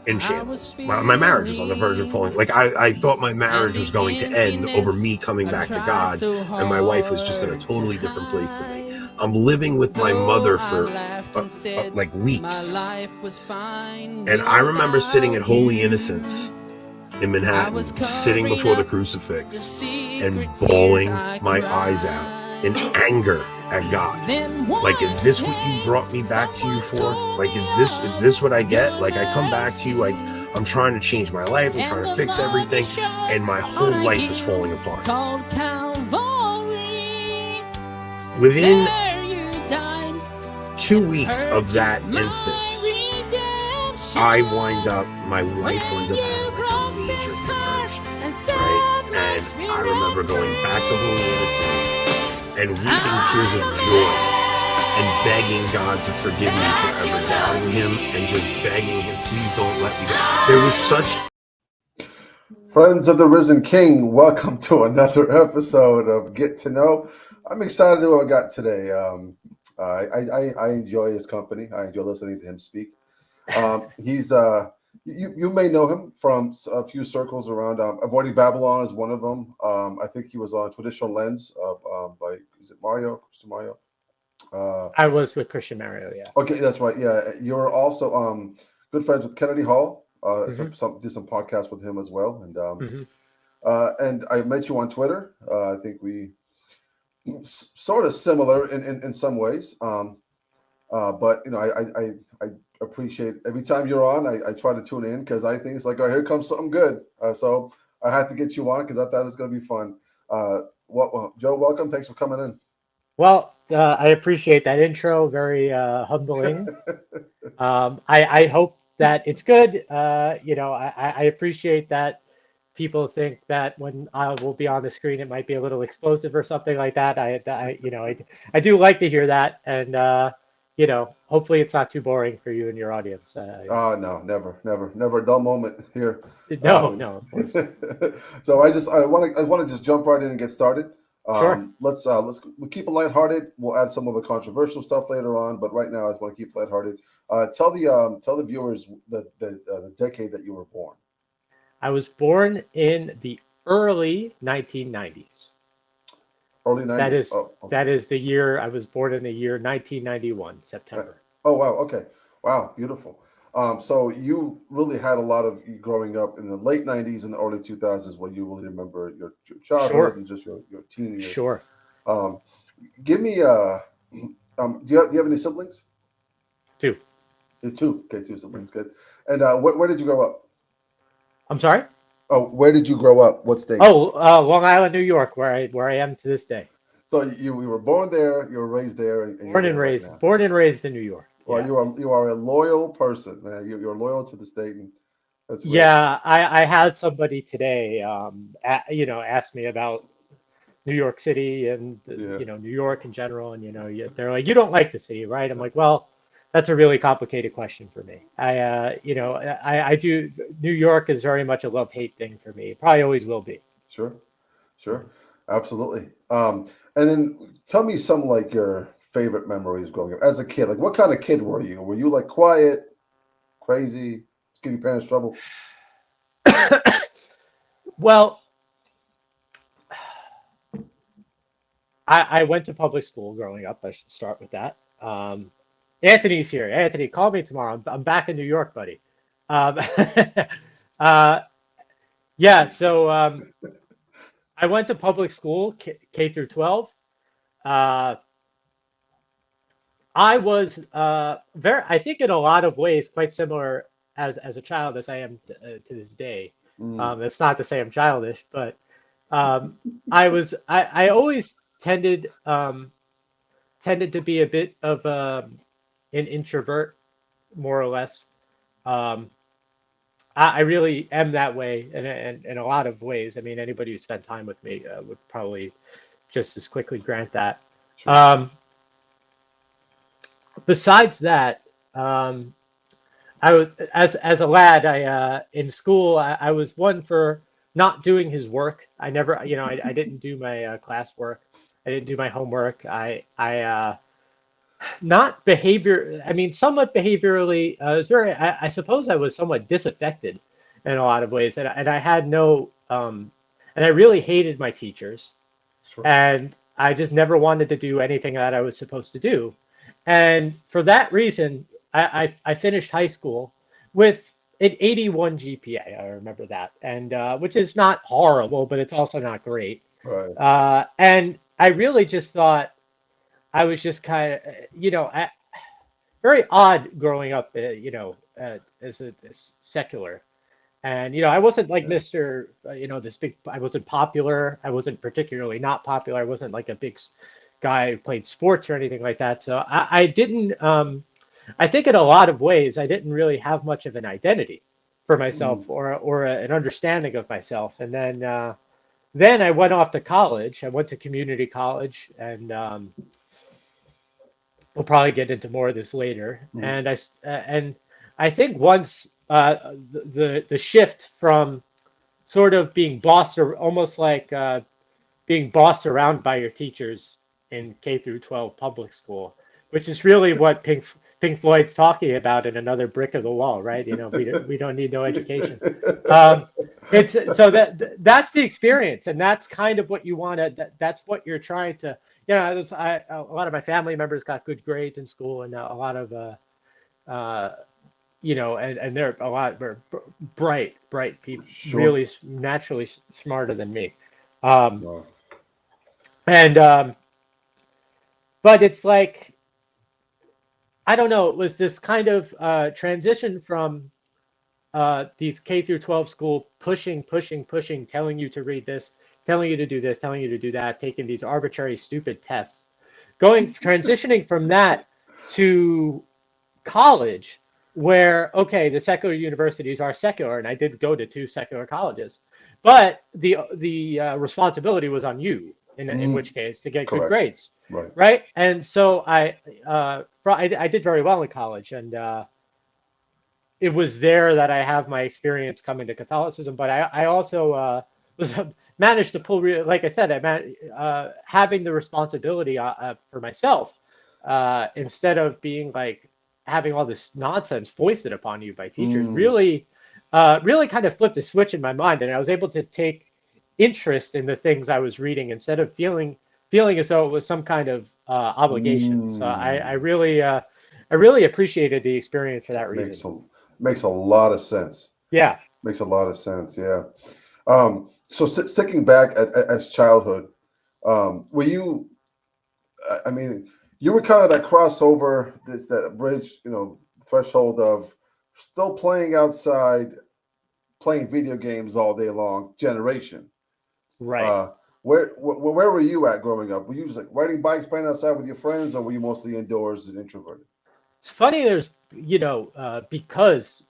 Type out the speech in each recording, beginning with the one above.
in shambles. My marriage was on the verge of falling. Like I thought my marriage was going to end over me coming back to God, and my wife was just in a totally different place than me. I'm living with my mother for like weeks, and I remember sitting at Holy Innocents in Manhattan, sitting before the crucifix and bawling my eyes out in anger at God. Like, is this what you brought me back to you for? Like, is this what I get? Like, I come back to you, like, I'm trying to change my life, I'm trying to fix everything, and my whole life is falling apart. Within 2 weeks of that instance, my wife winds up having like a major conversion, right? And I remember going back to Holy Innocents and weeping tears of joy and begging God to forgive me for ever doubting him and just begging him, please don't let me go. There was such... Friends of the Risen King, welcome to another episode of Get to Know. I'm excited to what I got today. I enjoy his company. I enjoy listening to him speak. He's you may know him from a few circles around. Avoiding Babylon is one of them. I think he was on Traditional Lens by, is it Christian Mario? I was with Christian Mario, yeah. Okay, that's right. Yeah, you're also good friends with Kennedy Hall. Did some podcasts with him as well, and I met you on Twitter. I think we sort of similar in some ways. But you know, I appreciate every time you're on. I try to tune in because I think it's like, oh, here comes something good. So I had to get you on because I thought it was going to be fun. Joe, welcome. Thanks for coming in. Well, I appreciate that intro. Very humbling. I hope that it's good. I appreciate that people think that when I will be on the screen, it might be a little explosive or something like that. I do like to hear that, and hopefully it's not too boring for you and your audience. No, never a dull moment here. No. So I want to just jump right in and get started. Sure. We'll keep it lighthearted. We'll add some of the controversial stuff later on, but right now I want to keep it lighthearted. Tell the viewers the decade that you were born. I was born in the early 1990s. Early 90s. That is the year I was born, in the year 1991, September. Oh wow, okay, wow, beautiful. So you really had a lot of growing up in the late 90s and the early 2000s where you really remember your childhood and just your teen years. Sure. Give me do you have any siblings? Two. Two. Okay, two siblings. Good. And where did you grow up? I'm sorry? Oh, where did you grow up? What state? Oh, Long Island, New York, where I am to this day. So you were born there, you were raised there, and born and raised in New York. Well, yeah. you are a loyal person, man. You're loyal to the state, and that's great. Yeah. I had somebody today, ask me about New York City and New York in general, and they're like, you don't like the city, right? I'm like, well, that's a really complicated question for me. I do. New York is very much a love-hate thing for me. It probably always will be. Sure, absolutely. And then tell me some like your favorite memories growing up as a kid. Like, what kind of kid were you? Were you like quiet, crazy, give your parents trouble? Well, I went to public school growing up. I should start with that. Anthony's here. Anthony, call me tomorrow. I'm back in New York, buddy. Yeah. So I went to public school, K through 12. I was I think in a lot of ways quite similar as a child as I am to this day. It's not to say I'm childish, but I always tended to be a bit of an introvert, more or less. I really am that way in a lot of ways. I mean, anybody who spent time with me would probably just as quickly grant that. Sure. Besides that, I was as a lad. In school, I was one for not doing his work. I never, I didn't do my classwork. I didn't do my homework. not behavior. I mean, somewhat behaviorally. I was very. I suppose I was somewhat disaffected in a lot of ways, and I had no. And I really hated my teachers, Sure. and I just never wanted to do anything that I was supposed to do, and for that reason, I finished high school with an 81 GPA. I remember that, and which is not horrible, but it's also not great. Right. And I really just thought I was just kind of, very odd growing up, as secular. And, I wasn't like Yeah. Mr., this big, I wasn't popular. I wasn't particularly not popular. I wasn't like a big guy who played sports or anything like that. So I didn't, I think in a lot of ways, I didn't really have much of an identity for myself Mm. or an understanding of myself. And then I went off to college. I went to community college, and we'll probably get into more of this later. Mm. And I think once the shift from sort of being bossed, or almost like being bossed around by your teachers in K through 12 public school, which is really what Pink Floyd's talking about in Another Brick of the Wall, right? We don't need no education. It's so that's the experience, and that's kind of what you want to. That's what you're trying to. A lot of my family members got good grades in school, and a lot of and they're a lot more bright people, Sure. really naturally smarter than me. Um, Wow. and But it's like, I don't know, it was this kind of transition from these K through 12 school pushing, telling you to read this, telling you to do this, telling you to do that, taking these arbitrary, stupid tests, transitioning from that to college, where, okay, the secular universities are secular, and I did go to two secular colleges, but the responsibility was on you, in Mm. which case, to get good Correct. grades, Right. right? And so I did very well in college, and it was there that I have my experience coming to Catholicism. But I also was managed to pull, like I said, having the responsibility for myself, instead of being like having all this nonsense foisted upon you by teachers. Mm. Really kind of flipped the switch in my mind, and I was able to take interest in the things I was reading instead of feeling as though it was some kind of obligation. So I really appreciated the experience for that reason. Makes a lot of sense. Yeah. Makes a lot of sense. Yeah. So sticking back as childhood, were you? I mean, you were kind of that crossover, that bridge, threshold of still playing outside, playing video games all day long generation. Right. Where were you at growing up? Were you just like riding bikes, playing outside with your friends, or were you mostly indoors and introverted? It's funny. There's, because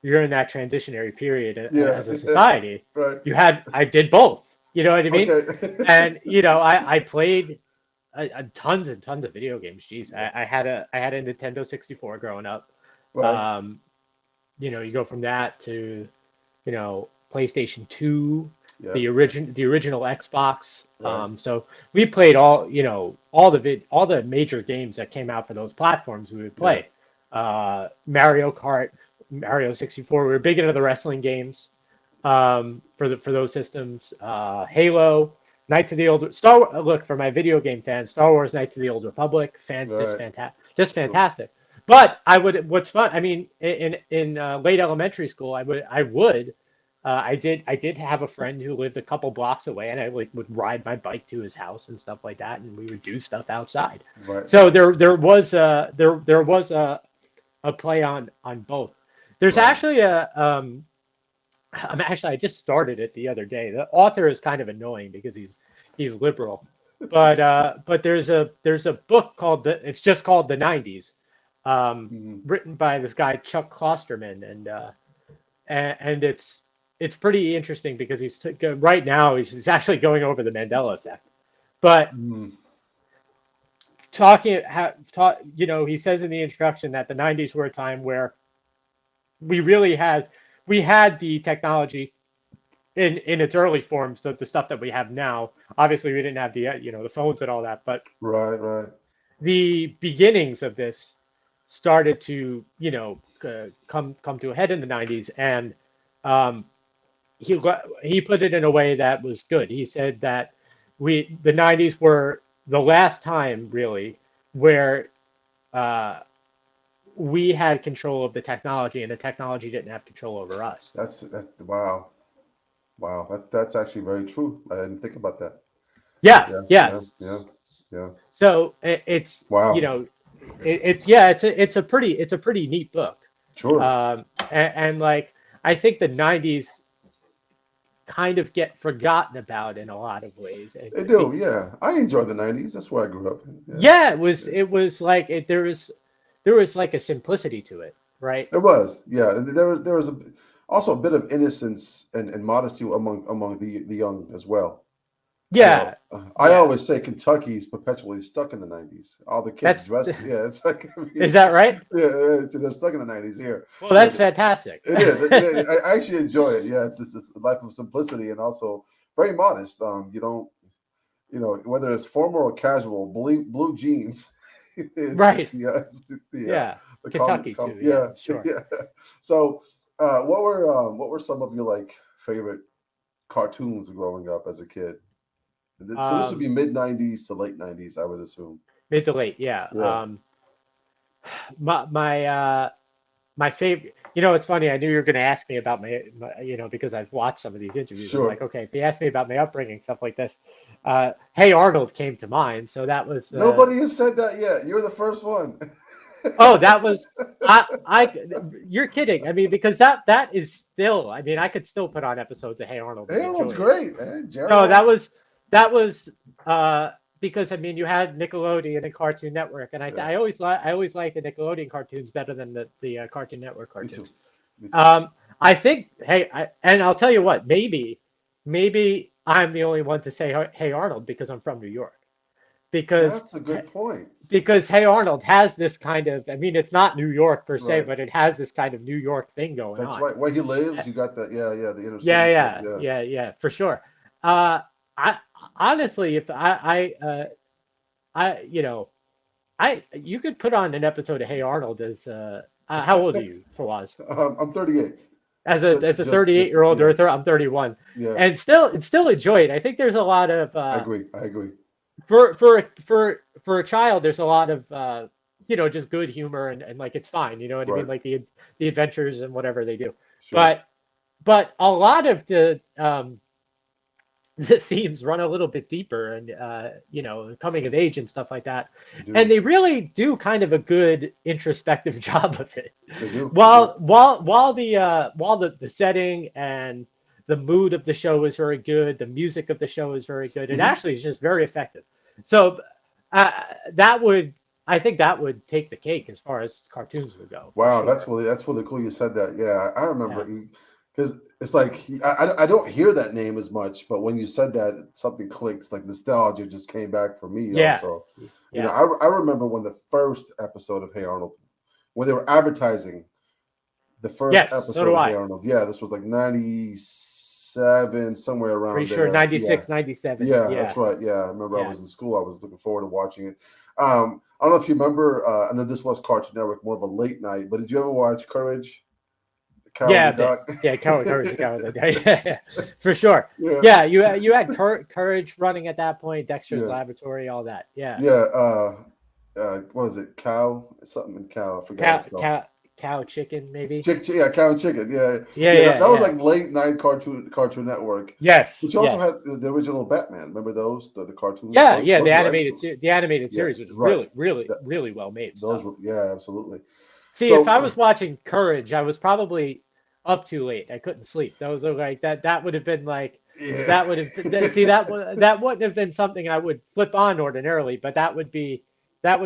you're in that transitionary period Yeah. as a society, Right. I did both. You know what I mean? Okay. And I played tons and tons of video games. Jeez, I had a Nintendo 64 growing up. Right. You go from that to, PlayStation 2, Yeah. the original Xbox. Right. So we played all the major games that came out for those platforms. We would play Mario Kart, Mario 64. We were big into the wrestling games, for those systems. Halo, Knights of the Old Star. Look, for my video game fans, Star Wars: Knights of the Old Republic, Right. just Sure. fantastic. But what's fun? I mean, in late elementary school, I did have a friend who lived a couple blocks away, and I would ride my bike to his house and stuff like that, and we would do stuff outside. Right. So there was a play on both. There's Right. actually I just started it the other day. The author is kind of annoying because he's liberal, but there's a book called it's just called The 90s, written by this guy Chuck Klosterman, and it's pretty interesting because right now he's actually going over the Mandela effect, but he says in the introduction that the 90s were a time where we had the technology in its early forms, the stuff that we have now. Obviously, we didn't have the phones and all that, but Right. the beginnings of this started to, come to a head in the 90s, and um, he put it in a way that was good. He said that the 90s were the last time really where uh, we had control of the technology and the technology didn't have control over us. That's wow. Wow, that's actually very true. I didn't think about that. Yeah, Yeah, yeah, yes. yeah, yeah. So it's Wow. it's a pretty neat book. Sure. And like I think the 90s kind of get forgotten about in a lot of ways. They do, yeah. I enjoy the '90s. That's where I grew up. Yeah, Yeah, yeah. it was like there was like a simplicity to it, right? There was, yeah. And there was also a bit of innocence and modesty among the young as well. Yeah, I yeah. always say Kentucky's perpetually stuck in the '90s. All the kids That's dressed, yeah. It's like, I mean, is that right? yeah, they're stuck in the '90s here. Well, Yeah, that's fantastic. it is. I actually enjoy it. Yeah, it's a life of simplicity and also very modest. You don't, whether it's formal or casual, blue jeans. Right. It's the Yeah. Kentucky too. yeah, Yeah, sure. yeah. So, what were some of your like favorite cartoons growing up as a kid? So this would be mid '90s to late '90s, I would assume. Mid to late, yeah. Yeah. My favorite. It's funny. I knew you were going to ask me about my, because I've watched some of these interviews. Sure. I'm like, okay, if you ask me about my upbringing, stuff like this, Hey Arnold came to mind. So that was Nobody has said that yet. You're the first one. Oh, that was you're kidding. I mean, because that is still. I mean, I could still put on episodes of Hey Arnold. Hey Arnold's great, man. No, that was because I mean you had Nickelodeon and Cartoon Network, and I always like the Nickelodeon cartoons better than the Cartoon Network cartoons. Me too. I think and I'll tell you what, maybe I'm the only one to say Hey Arnold because I'm from New York. Because that's a good point. Because Hey Arnold has this kind of, I mean, it's not New York per se, but it has this kind of New York thing going on. That's right. Where he lives, you got the the inner city. Yeah, for sure. I honestly, if you could put on an episode of Hey Arnold as how old are you, Fawaz? I'm 38. As a 38-year-old, I'm 31. Yeah. And still enjoy it. I think there's a lot of. I agree. For a child, there's a lot of just good humor and like it's fine. You know what I mean? Like the adventures and whatever they do. Sure. But a lot of the themes run a little bit deeper and coming of age and stuff like that. And they really do kind of a good introspective job of it. They do. While the setting and the mood of the show is very good, the music of the show is very good. It actually is just very effective. So I think that would take the cake as far as cartoons would go. Wow, sure. That's really cool you said that. Yeah, I remember because it's like I don't hear that name as much, but when you said that, something clicks. Like nostalgia just came back for me. Yeah. Also, I remember when the first episode of Hey Arnold, when they were advertising the first episode of Hey Arnold. Yeah, this was like 97, somewhere around Pretty there. Sure 96, 97. Yeah, that's right. Yeah, I remember I was in school. I was looking forward to watching it. I don't know if you remember. I know this was Cartoon Network, more of a late night, but did you ever watch Courage? Courage the Cowardly Duck. Yeah, for sure. Yeah, you had Courage running at that point, Dexter's Laboratory, all that. Yeah. Yeah. What was it? Cow? Something in cow. I forgot. Cow chicken, maybe. Cow and chicken. Yeah. That was like late night Cartoon Network. Yes. Which also had the original Batman. Remember those? The cartoons. Yeah, the animated series was really well made. Those were absolutely. See, if I was watching Courage, I was probably up too late. I couldn't sleep. Those are like that. That would have been like. Yeah. That would have. That wouldn't have been something I would flip on ordinarily, but that would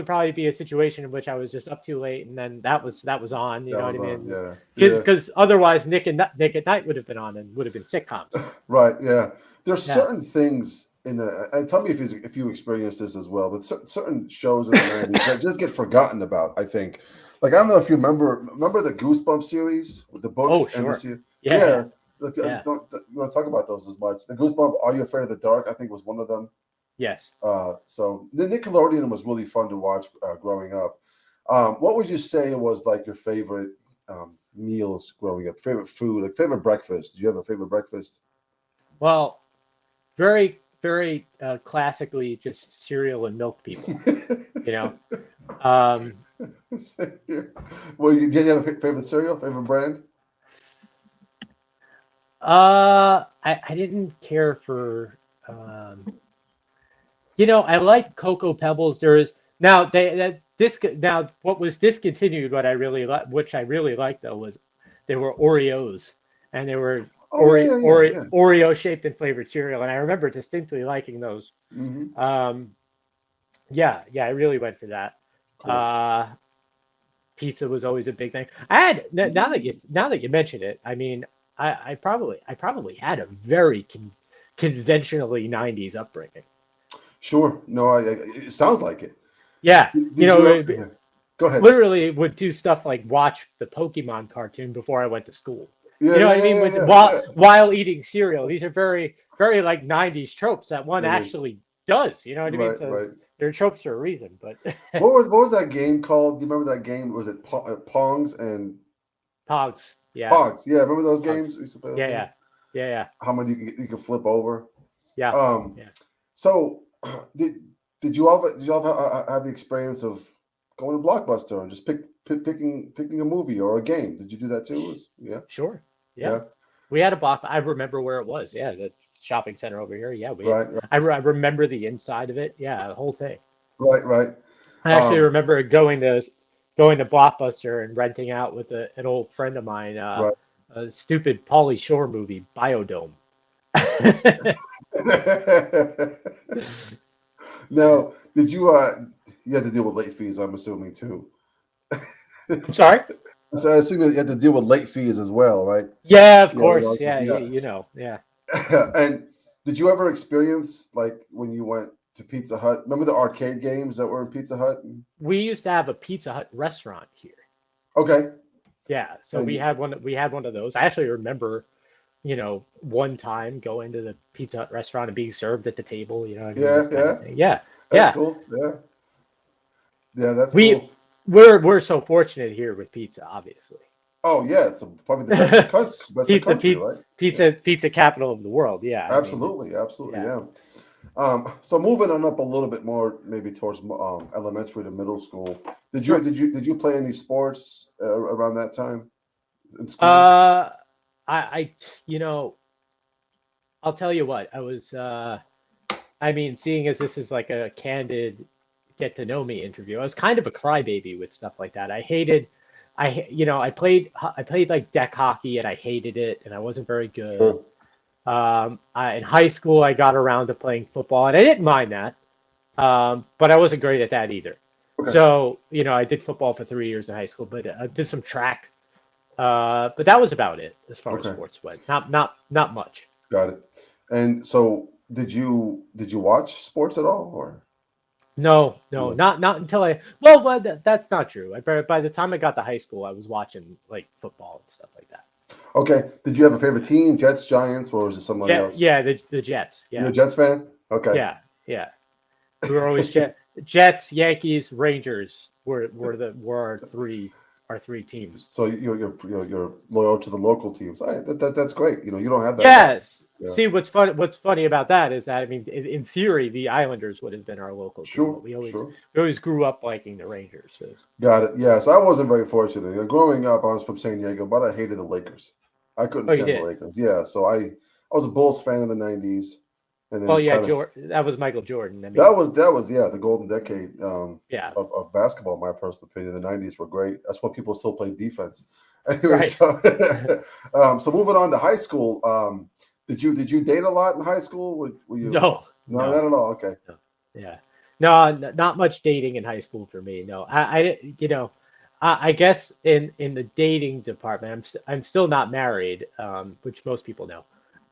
probably be a situation in which I was just up too late, and then that was on. You know what I mean? Yeah. Because otherwise, Nick at Night would have been on and would have been sitcoms. Right. Yeah. There's certain things and tell me if you experience this as well. But certain shows in the 90s that just get forgotten about. I think. Like I don't know if you remember the Goosebumps series with the books and the series. Yeah. You want to talk about those as much. The Goosebumps, Are You Afraid of the Dark? I think was one of them. Yes. So the Nickelodeon was really fun to watch growing up. What would you say was like your favorite meals growing up? Favorite food, like favorite breakfast? Do you have a favorite breakfast? Well, very, very classically just cereal and milk people, you know. Um, Same here. Well, do you have a favorite cereal, favorite brand? I didn't care for, um, I like Cocoa Pebbles. There is now now what was discontinued, which I really liked though, was they were Oreos, and they were Oh yeah, yeah, yeah. Oreo shaped and flavored cereal, and I remember distinctly liking those. Mm-hmm. Yeah, I really went for that. Cool. Pizza was always a big thing. Now that you mention it, I mean, I probably had a very conventionally '90s upbringing. Sure. No, it sounds like it. Yeah, Did you? Yeah. Go ahead. literally would do stuff like watch the Pokemon cartoon before I went to school. Yeah, You know yeah, what I yeah, mean? yeah, With yeah, yeah. while eating cereal, these are very, very like '90s tropes that one It is. actually does. You know what I mean? Right, So right. they're tropes for a reason. But What was that game called? Do you remember that game? Was it Pongs and Pogs, yeah, Pogs? Yeah, remember those games? Pogs, We used to play those yeah, games. yeah, How many you can flip over? yeah, Um, yeah. so did did you all have the experience of going to Blockbuster and just picking a movie or a game? Did you do that too? Yeah, Sure, yeah. yeah, We had a block. I remember where it was. Yeah, the shopping center over here. Yeah, we. right, I remember the inside of it. Yeah, the whole thing. right. I actually Um, remember going to Blockbuster and renting out with an old friend of mine right. a stupid Pauly Shore movie, Biodome. Now, did you had to deal with late fees? I'm assuming too. I'm sorry? So I assume you had to deal with late fees as well, right? Yeah, of Yeah, with course. all Yeah, this- yeah. yeah. And did you ever experience like when you went to Pizza Hut? Remember the arcade games that were in Pizza Hut? We used to have a Pizza Hut restaurant here. Okay. Yeah, so And we had one of those. I actually remember, one time going to the Pizza Hut restaurant and being served at the table, you know what I mean? yeah, This kind yeah, of thing. Yeah, that's yeah. cool. Yeah, yeah, that's We cool. we're so fortunate here with pizza, obviously. Oh yeah, it's probably the best in the country, Pizza, right? Yeah. pizza capital of the world. Yeah, I mean, Absolutely, absolutely, yeah, yeah. So moving on up a little bit more, maybe towards elementary to middle school. Did you sure. did you did you play any sports around that time in school? Uh, I, I'll tell you what, I mean, seeing as this is like a candid get to know me interview, I was kind of a crybaby with stuff like that. I played like deck hockey and I hated it and I wasn't very good. Sure. In high school, I got around to playing football and I didn't mind that. But I wasn't great at that either. Okay. So, I did football for 3 years in high school, but I did some track. But that was about it as far as Okay. sports went. Not much. Got it. And so did you watch sports at all or? No, No. not until well, but that's not true. By the time I got to high school, I was watching like football and stuff like that. Okay. Did you have a favorite team? Jets, Giants, or was it somebody else? Yeah, the Jets. You're Yeah, a Jets fan? Okay. yeah. We were always Jets, Yankees, Rangers were our three teams. So you're loyal to the local teams. That's great. You don't have that. Yes. Yeah. See, what's funny about that is that I mean, in theory, the Islanders would have been our local team, Sure. but we Sure. always grew up liking the Rangers. So. Got it. Yes, I wasn't very fortunate. Growing up, I was from San Diego, but I hated the Lakers. I couldn't Oh, you stand the did? Lakers. Yeah, so I was a Bulls fan in the '90s, and then Well, yeah, kind of that was Michael Jordan. I mean, that was the golden decade yeah, of basketball. In my personal opinion, the '90s were great. That's when people still played defense. Anyway, right. so so moving on to high school. Did you date a lot in high school? Were you? No, No, not at all. Okay. no, yeah, no, not much dating in high school for me. No, I guess in the dating department, I'm still not married, which most people know.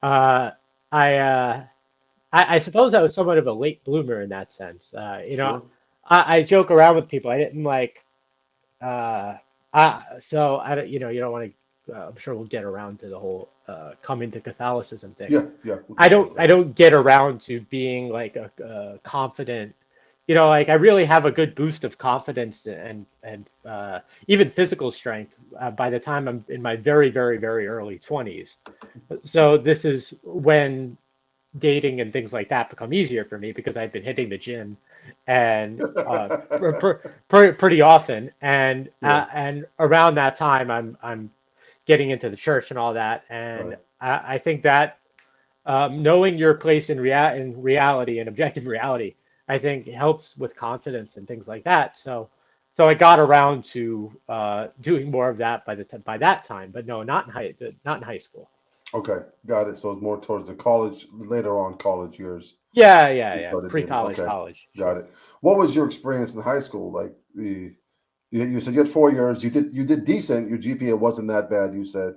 Uh, I suppose I was somewhat of a late bloomer in that sense. Sure. I joke around with people. I didn't like. So I don't. You don't want to I'm sure we'll get around to the whole coming to Catholicism thing. Yeah, yeah. I don't get around to being like a confident, like I really have a good boost of confidence and even physical strength by the time I'm in my very, very, very early 20s. So this is when dating and things like that become easier for me because I've been hitting the gym and pretty often, and Yeah. and around that time I'm getting into the church and all that, and Right. I think that knowing your place in reality and objective reality, I think helps with confidence and things like that. So I got around to doing more of that by that time, but no, not in high school. Okay, got it. So it's more towards the college, later on college years. You Yeah. started dating. Pre-college, Okay, college, got sure. it. What was your experience in high school? Like you said you had 4 years. You did decent. Your GPA wasn't that bad. You said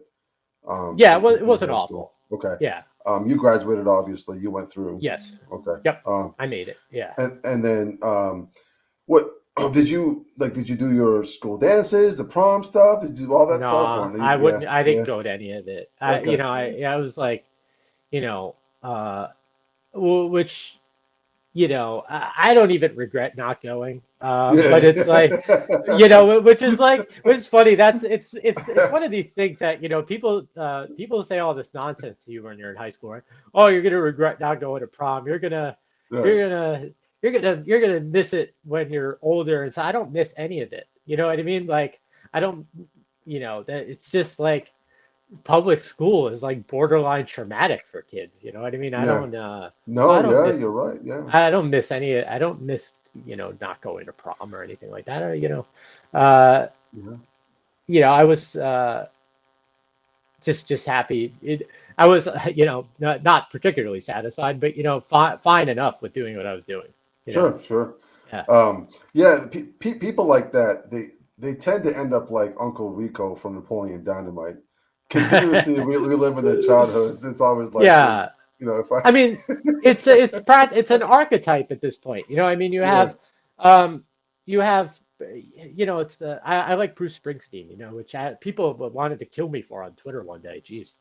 Yeah, it in wasn't high school. awful. Okay. Yeah. You graduated. Obviously, you went through. Yes. Okay. Yep. I made it. Yeah. And then what did you like? Did you do your school dances, the prom stuff? Did you do all that stuff? Or No, I yeah, wouldn't. I yeah. didn't go to any of it. Okay. I was like, you know, uh, which, I don't even regret not going. But it's like, Yeah. which is funny. It's one of these things that, people say all this nonsense to you when you're in high school, right? Oh, you're gonna regret not going to prom. Right. You're gonna, you're gonna miss it when you're older. And so I don't miss any of it. You know what I mean? Like, I don't, that it's just like public school is like borderline traumatic for kids. You know what I mean? Yeah. So I No, don't yeah, miss you're right. Yeah. I don't miss I don't miss, not going to prom or anything like that. Or, uh, Yeah. I was just happy. I was, not particularly satisfied, but, fine enough with doing what I was doing. Sure, sure. Yeah. Yeah, people like that, they tend to end up like Uncle Rico from Napoleon Dynamite, continuously reliving their childhoods. It's always like, Yeah. if I, I mean, it's an archetype at this point. I mean, yeah, you have, it's I like Bruce Springsteen, which people wanted to kill me for on Twitter one day. Jeez.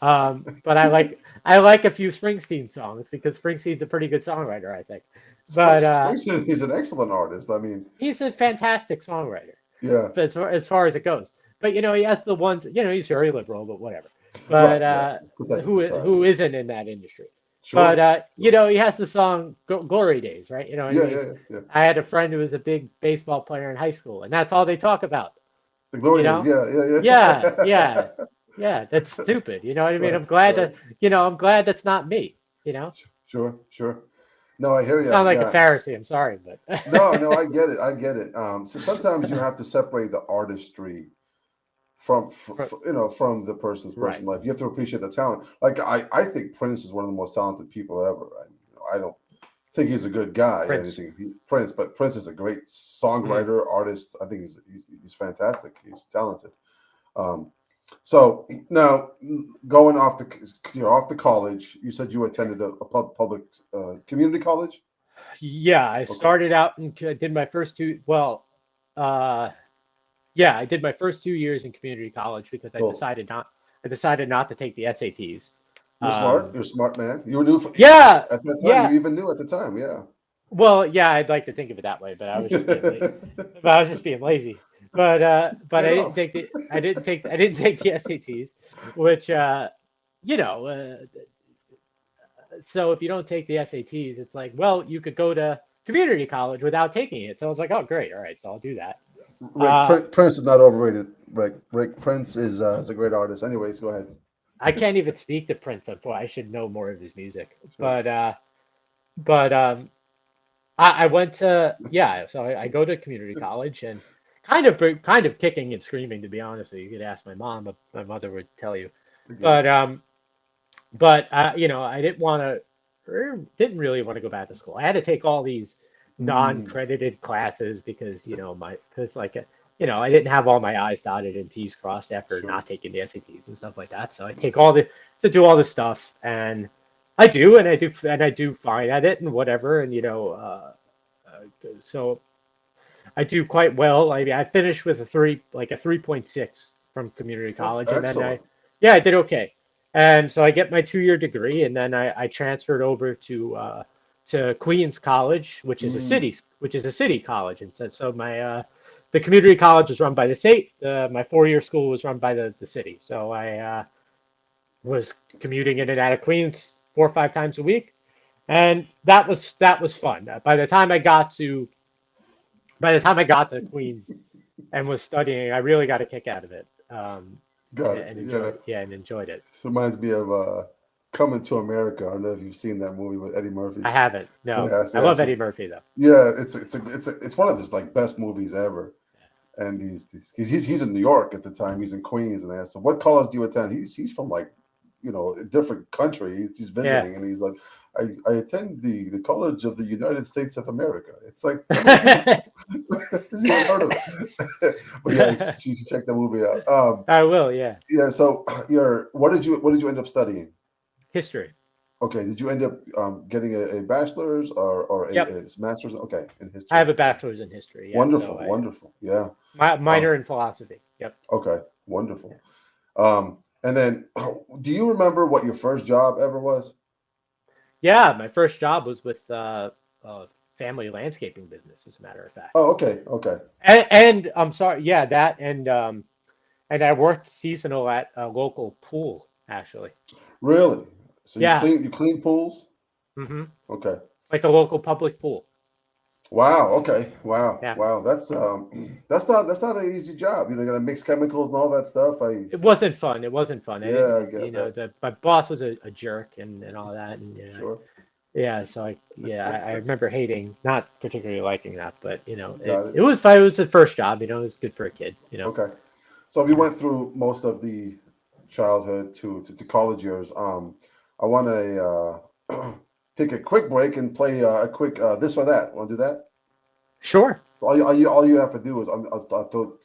But I like a few Springsteen songs because Springsteen's a pretty good songwriter, I think. But Springsteen, he's an excellent artist. I mean, he's a fantastic songwriter, yeah, as far as it goes. But he has the ones, he's very liberal, but whatever. right, But yeah. Put that to the side. who isn't in that industry? Sure. But he has the song "Glory Days," right? You know what I mean? Yeah. I had a friend who was a big baseball player in high school, and that's all they talk about. The glory You days. know? Yeah. Yeah. That's stupid. You know what I mean? Right, I'm glad right. I'm glad that's not me. Sure. No, I hear you. Sound like Yeah. a Pharisee. I'm sorry, but No, I get it. So sometimes you have to separate the artistry from from the person's personal life. You have to appreciate the talent. Like I think Prince is one of the most talented people ever. I don't think he's a good guy or Prince. anything. But Prince is a great songwriter, artist. I think he's fantastic. He's talented. So now going off the college, you said you attended a public community college. Yeah, I started out and did my first two. Well, yeah, I did my first 2 years in community college because Cool. I decided not to take the SATs. You're smart. You're a smart man. You were new. Yeah, At that time, yeah. you even knew at the time. Yeah. Well, yeah, I'd like to think of it that way, but I was just being lazy. But I didn't take the the SATs, which so if you don't take the SATs, it's like, well, you could go to community college without taking it. So I was like, oh, great, all right, so I'll do that. Prince is not overrated. Rick Prince is a great artist. Anyways, go ahead. I can't even speak to Prince. I should know more of his music. Sure. But I went to so I go to community college and kind of kicking and screaming, to be honest. You could ask my mom, but my mother would tell you. Okay. But I didn't really want to go back to school. I had to take all these non-credited classes because I didn't have all my I's dotted and T's crossed after not taking the SATs and stuff like that. So I take to do all this stuff, and I do fine at it and whatever, and so I do quite well. I mean, I finished with a 3.6 from community That's college, and then excellent. I did okay. And so I get my 2-year degree, and then I transferred over to Queens College, which is a city college, and so my the community college was run by the state. My 4-year school was run by the city. So I was commuting in and out of Queens 4 or 5 times a week, and that was fun. By the time I got to Queens and was studying, I really got a kick out of it, Got it. and Yeah. enjoyed it. This reminds me of Coming to America. I don't know if you've seen that movie with Eddie Murphy. I haven't. No, Yeah, I love Eddie Murphy though. yeah, it's one of his like best movies ever. And he's in New York at the time. He's in Queens, and they asked him, "What college do you attend?" He's from like, a different country. He's Yeah. visiting, and he's like, "I attend the College of the United States of America." It's like, he's even heard of it. But yeah, you should check the movie out. I will. Yeah. Yeah. So what did you end up studying? History. Okay. Did you end up getting a bachelor's or Yep. a master's? Okay, in history. I have a bachelor's in history. Yeah. Wonderful, So wonderful. Yeah. minor in philosophy. Yep. Okay, wonderful. And then, do you remember what your first job ever was? Yeah, my first job was with family landscaping business, as a matter of fact. Oh, okay, okay. And I'm sorry, yeah, that and I worked seasonal at a local pool, actually. Really? So Yeah. you clean pools? Mm-hmm. Okay. Like a local public pool. Wow. Okay. Wow. Yeah. Wow. That's not an easy job. You got to mix chemicals and all that stuff. It wasn't fun. It wasn't fun. Yeah, I get that. My boss was a jerk and all that, and Sure. yeah. So I remember not particularly liking that, but Got it was fine. It was the first job. It was good for a kid. Okay. So we went through most of the childhood to college years. I want to take a quick break and play a quick this or that. Want to do that? Sure. All you have to do is I'll throw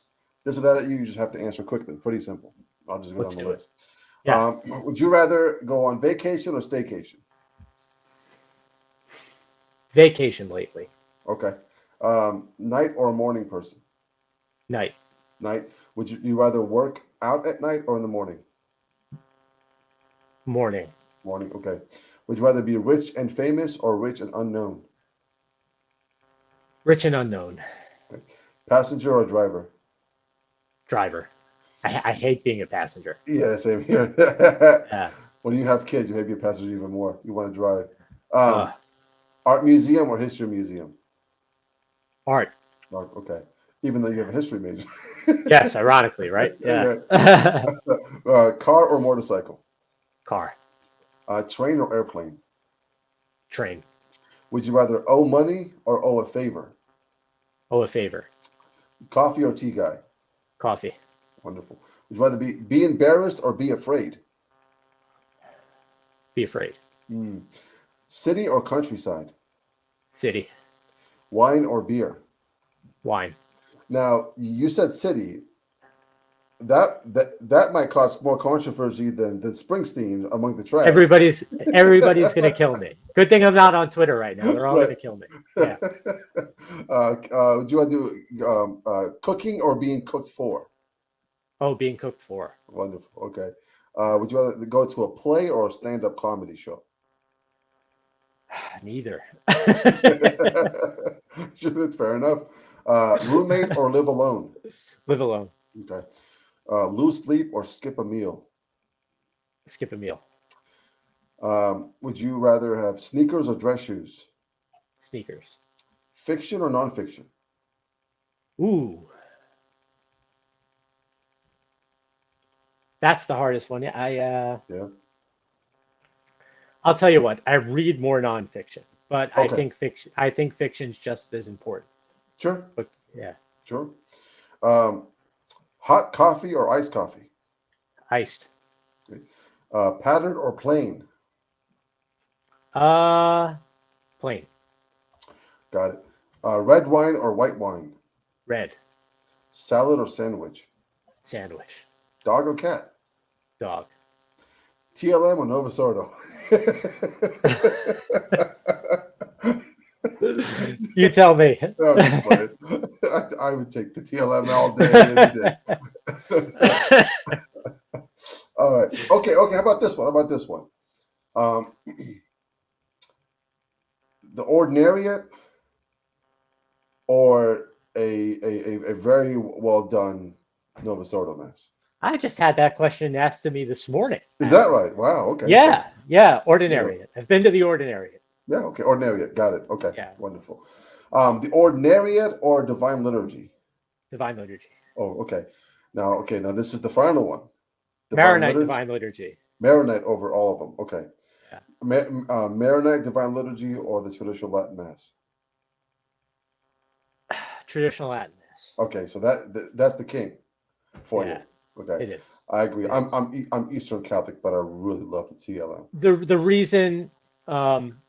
this or that at you. You just have to answer quickly. Pretty simple. I'll just get on the list. Yeah. Would you rather go on vacation or staycation? Vacation lately. Okay. Night or morning person? Night. Night. Would you rather work out at night or in the morning? Morning. Morning. Okay. Would you rather be rich and famous or rich and unknown? Rich and unknown. Okay. Passenger or driver? Driver. I hate being a passenger. Yeah, same here. Yeah. When you have kids, you hate being a passenger even more. You want to drive. Art museum or history museum? Art. Art. Okay. Even though you have a history major. Yes, ironically, right? Yeah. Car or motorcycle? Car. Train or airplane? Train. Would you rather owe money or owe a favor? Owe a favor. Coffee or tea guy? Coffee. Wonderful. Would you rather be embarrassed or be afraid? Be afraid. City or countryside? City. Wine or beer? Wine. Now, you said city. That might cause more controversy than Springsteen among the tribes. Everybody's gonna kill me. Good thing I'm not on Twitter right now. They're all gonna kill me. Yeah. Would you want to do cooking or being cooked for? Oh, being cooked for. Wonderful. Okay. Would you rather go to a play or a stand-up comedy show? Neither. Sure, that's fair enough. Roommate or live alone? Live alone. Okay. Lose sleep or skip a meal? Skip a meal. Would you rather have sneakers or dress shoes? Sneakers. Fiction or nonfiction? Ooh. That's the hardest one. Yeah. I'll tell you what. I read more nonfiction, but Okay. I think fiction's just as important. Sure. But yeah. Sure. Hot coffee or iced coffee? Iced. Patterned or plain? Plain. Got it. Red wine or white wine? Red. Salad or sandwich? Sandwich. Dog or cat? Dog. TLM or Nova Sordo? You tell me. No, I'm just playing. I would take the TLM all day, every day. All right. Okay. How about this one? The Ordinariate or a very well done Novus Ordo Mass? I just had that question asked to me this morning. Is that right? Wow. Okay. Yeah. Ordinariate. I've been to the Ordinariate. Yeah. Okay. Ordinariate. Got it. Okay. Yeah. Wonderful. The Ordinariate or Divine Liturgy? Divine Liturgy. Oh, okay. Now, this is the final one. Maronite Divine Liturgy. Maronite over all of them. Okay. Yeah. Maronite Divine Liturgy or the traditional Latin Mass? Traditional Latin Mass. Okay, so that's the king for you. Okay, it is. I agree. I'm Eastern Catholic, but I really love the TLM. The reason, one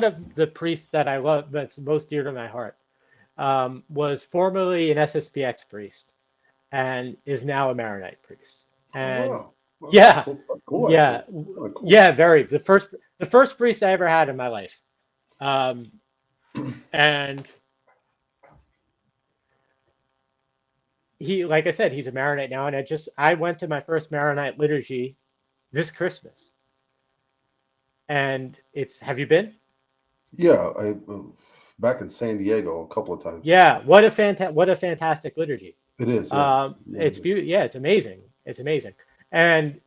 of the priests that I love, that's most dear to my heart, was formerly an SSPX priest and is now a Maronite priest. And wow. Wow, yeah, cool, yeah, cool. Yeah, very. The first priest I ever had in my life, and he, like I said, he's a Maronite now, and I went to my first Maronite liturgy this Christmas, and have you been? Yeah, I back in San Diego a couple of times. Yeah, what a fantastic liturgy. It is. Yeah. It's beautiful. Yeah, it's amazing. It's amazing. And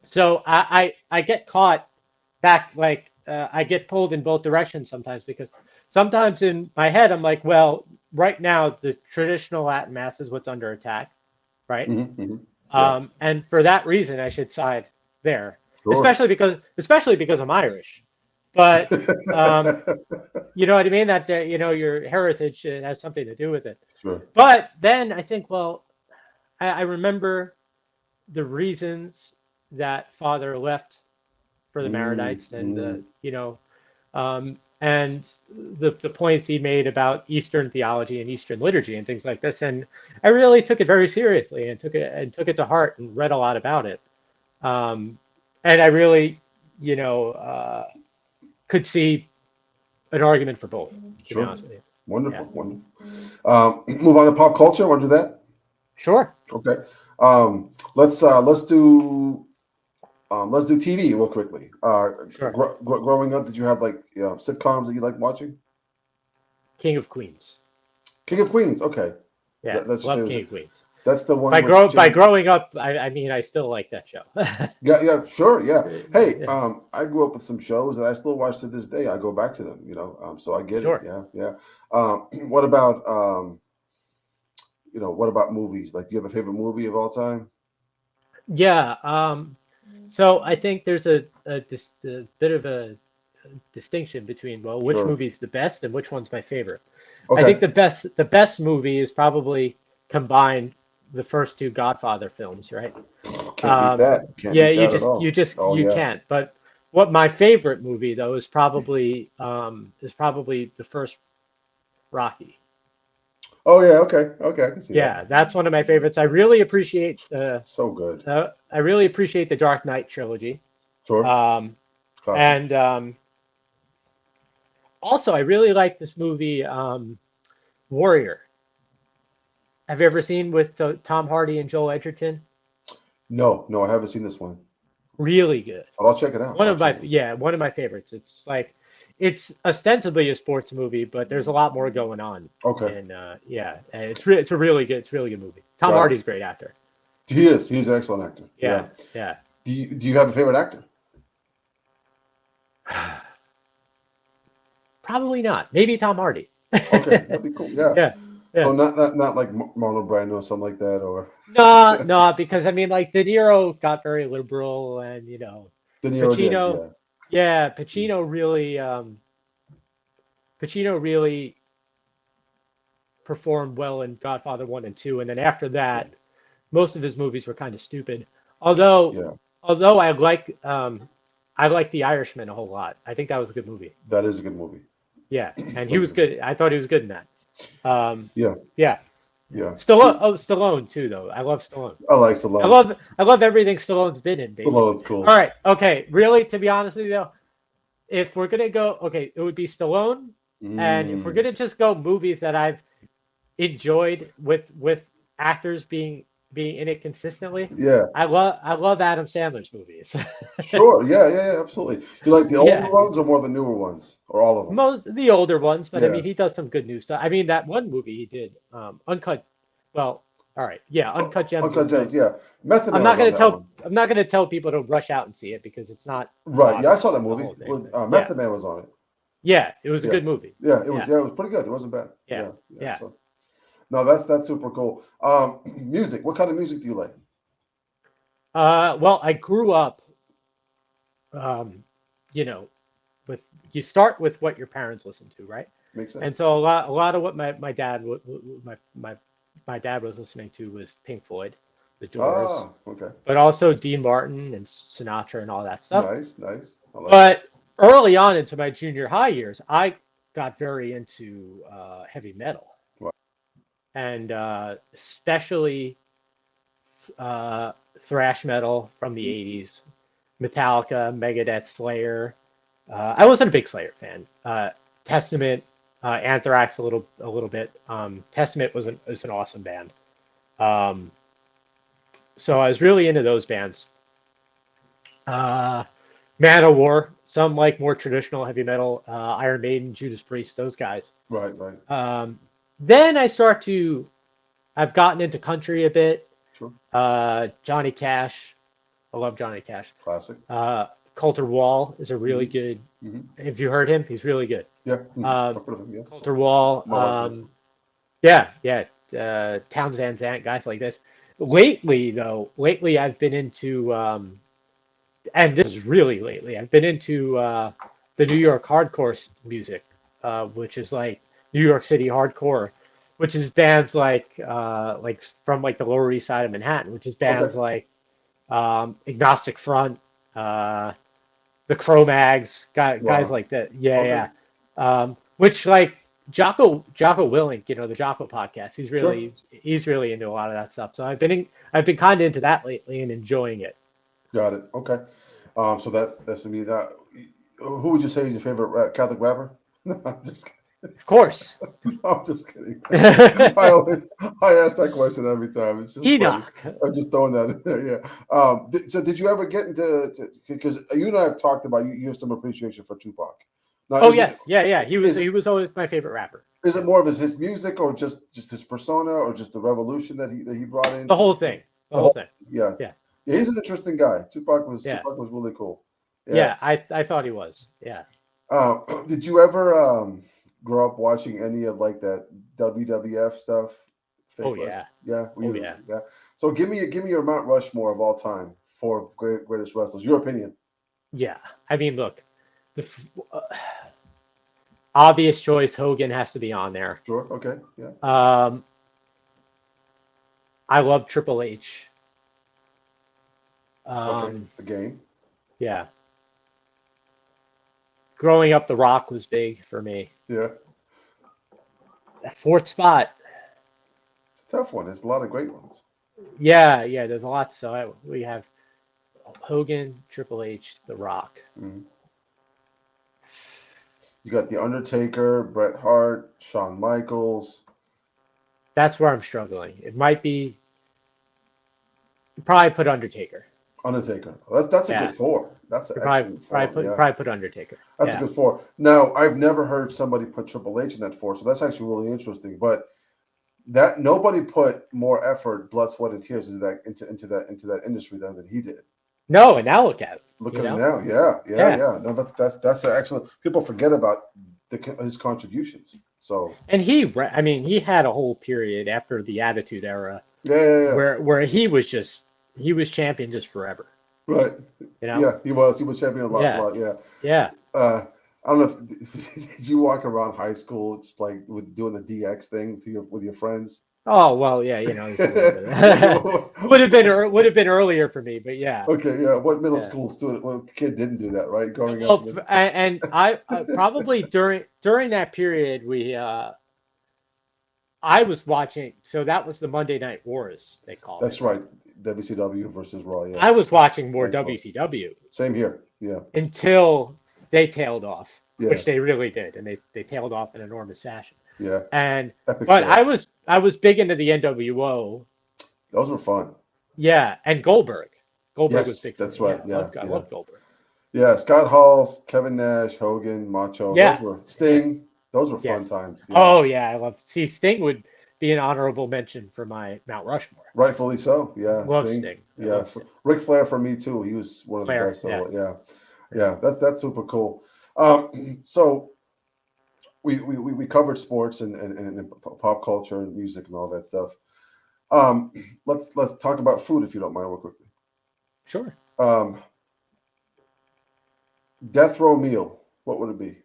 so I get caught back, like I get pulled in both directions sometimes, because sometimes in my head I'm like, well, right now the traditional Latin Mass is what's under attack, right? Mm-hmm, mm-hmm. Yeah. And for that reason, I should side there, Sure. especially because I'm Irish. But you know what I mean? That your heritage has something to do with it. Sure. But then I think, well, I remember the reasons that Father left for the Maronites, and and the points he made about Eastern theology and Eastern liturgy and things like this. And I really took it very seriously and took it to heart and read a lot about it. And I really, could see an argument for both. To be honest with you. Wonderful, wonderful. Move on to pop culture. Want to do that? Sure. Okay. Let's do TV real quickly. Sure. Growing up, did you have like sitcoms that you like watching? King of Queens. King of Queens. Okay. Yeah, that's love King of Queens. That's the one. By growing up, I mean I still like that show. yeah, sure, yeah. Hey, I grew up with some shows that I still watch to this day. I go back to them, so I get it. Yeah. What about what about movies? Like, do you have a favorite movie of all time? Yeah. So I think there's a bit of a distinction between which movie's the best and which one's my favorite. Okay. I think the best movie is probably combined the first two Godfather films, right? Can't beat that. You can't. But what my favorite movie though is probably the first Rocky. Oh yeah, okay, I can see that. That's one of my favorites. I really appreciate so good. I really appreciate the Dark Knight trilogy. Sure. And also I really like this movie Warrior. Have you ever seen with Tom Hardy and Joel Edgerton? No, I haven't seen this one. Really good. But I'll check it out. One of my favorites. It's like, it's ostensibly a sports movie, but there's a lot more going on. Okay. And it's a really good movie. Tom Hardy's a great actor. He is. He's an excellent actor. Yeah. Do you have a favorite actor? Probably not. Maybe Tom Hardy. Okay, that'd be cool. Yeah. Yeah. So not like Marlon Brando or something like that, or no, because I mean, like De Niro got very liberal, and De Niro Pacino, Pacino really performed well in Godfather 1 and 2, and then after that, most of his movies were kind of stupid. Although I like The Irishman a whole lot. I think that was a good movie. That is a good movie. Yeah, and he was good. I thought he was good in that. Yeah. Stallone too, though. I love Stallone. I like Stallone. I love everything Stallone's been in, basically. Stallone's cool. All right, okay. Really, to be honest with you, though, if we're gonna go, okay, it would be Stallone, and if we're gonna just go movies that I've enjoyed with actors being in it consistently, Yeah. I love Adam Sandler's movies. Sure. Yeah, absolutely. You like the older Yeah. ones or more of the newer ones, or all of them? Most the older ones, but I Yeah. mean, he does some good new stuff. I mean, that one movie he did, Uncut. Well, all right, yeah, Uncut Gems. Uncut was Gems, good. yeah. Method I'm Man not was gonna on that tell. one. I'm not gonna tell people to rush out and see it because it's not. Right. Yeah, I saw that the movie. whole thing, but Method Man was on it. yeah, it was a Yeah. good movie. Yeah, it was. Yeah, it was pretty good. It wasn't bad. Yeah. So, no, that's super cool. Music. What kind of music do you like? Well, I grew up, you know, with you start with what your parents listen to, right? Makes sense. And so a lot of what my dad my dad was listening to was Pink Floyd, The Doors, okay. but also Dean Martin and Sinatra and all that stuff. Nice. I like But early on into my junior high years, I got very into heavy metal, Wow. and especially thrash metal from the 80s, Metallica, Megadeth, Slayer. I wasn't a big Slayer fan. Testament, Anthrax a little bit. Testament was an awesome band. So I was really into those bands. Manowar, some like more traditional heavy metal, Iron Maiden, Judas Priest, those guys. Right. Then I've gotten into country a bit. Sure. Johnny Cash, I love Johnny Cash. Classic. Coulter Wall is a really good. Have you heard him? He's really good. Yeah. Yeah. Coulter Wall. Towns Van Zandt, guys like this. Lately I've been into, and this is really lately, I've been into the New York hardcore music, which is like New York City hardcore, which is bands like from like the Lower East Side of Manhattan, which is bands like Agnostic Front, the Cro-Mags, guys like that. Yeah. Which like Jocko Willink, the Jocko podcast, he's really into a lot of that stuff. So I've been kind of into that lately and enjoying it. Got it. Okay. So that's me. That who would you say is your favorite Catholic rapper? No, I'm just kidding. Of course. I'm just kidding. I ask that question every time. It's just funny. I'm just throwing that in there. Yeah. So did you ever get into because you and I have talked about you have some appreciation for Tupac. Now, yes. Yeah. He was always my favorite rapper. Is it more of his music or just his persona or just the revolution that he brought in? The whole thing. The whole thing. Yeah. He's an interesting guy. Tupac was really cool. Yeah, I thought he was. Yeah. Did you ever grow up watching any of like that WWF stuff? Yeah. So give me your Mount Rushmore of all time for greatest wrestlers. Your opinion? Yeah, I mean, look, the obvious choice, Hogan has to be on there. Sure. Okay. Yeah. I love Triple H. The game. Yeah. Growing up, The Rock was big for me. Yeah. That fourth spot. It's a tough one. There's a lot of great ones. Yeah. There's a lot. So we have Hogan, Triple H, The Rock. Mm-hmm. You got The Undertaker, Bret Hart, Shawn Michaels. That's where I'm struggling. It might be. Probably put Undertaker. That's a good four. That's an excellent four. Probably put Undertaker. That's a good four. Now, I've never heard somebody put Triple H in that four, so that's actually really interesting. But that nobody put more effort, blood, sweat, and tears into that industry than he did. No, and now look at it. Look at him now. Yeah. No, that's an excellent. People forget about his contributions. So and he had a whole period after the Attitude Era. Yeah. Where he was champion just forever. Right. Yeah, he was champion a lot. Yeah. I don't know. Did you walk around high school just like with doing the DX thing with your friends? Oh well, yeah. would have been earlier for me, but yeah. Okay, yeah. What middle school student? What kid didn't do that, right? Growing up. And I probably during that period we I was watching. So that was the Monday Night Wars, they called That's it. right. WCW versus Raw. Yeah. I was watching more Right, so- WCW Same here. Yeah. until they tailed off, Yeah. which they really did, and they tailed off in enormous fashion. Yeah. And Epic but fail. I was big into the NWO. Those were fun. Yeah, and Goldberg. Goldberg was Yes, big for that's me. right. Yeah, Yeah. I love Goldberg. Yeah. Scott Hall, Kevin Nash, Hogan, Macho. Yeah. Those were Sting. Those were fun Yes. times. Yeah. Oh yeah, I love. See, Sting would be an honorable mention for my Mount Rushmore. Rightfully so. Yeah. Love Sting. I Yeah. love Sting. Ric Flair for me too. He was one of Flair, the best. So, yeah. yeah. That's super cool. So we covered sports and pop culture and music and all that stuff. Let's talk about food if you don't mind, real quickly. Sure. Death row meal. What would it be?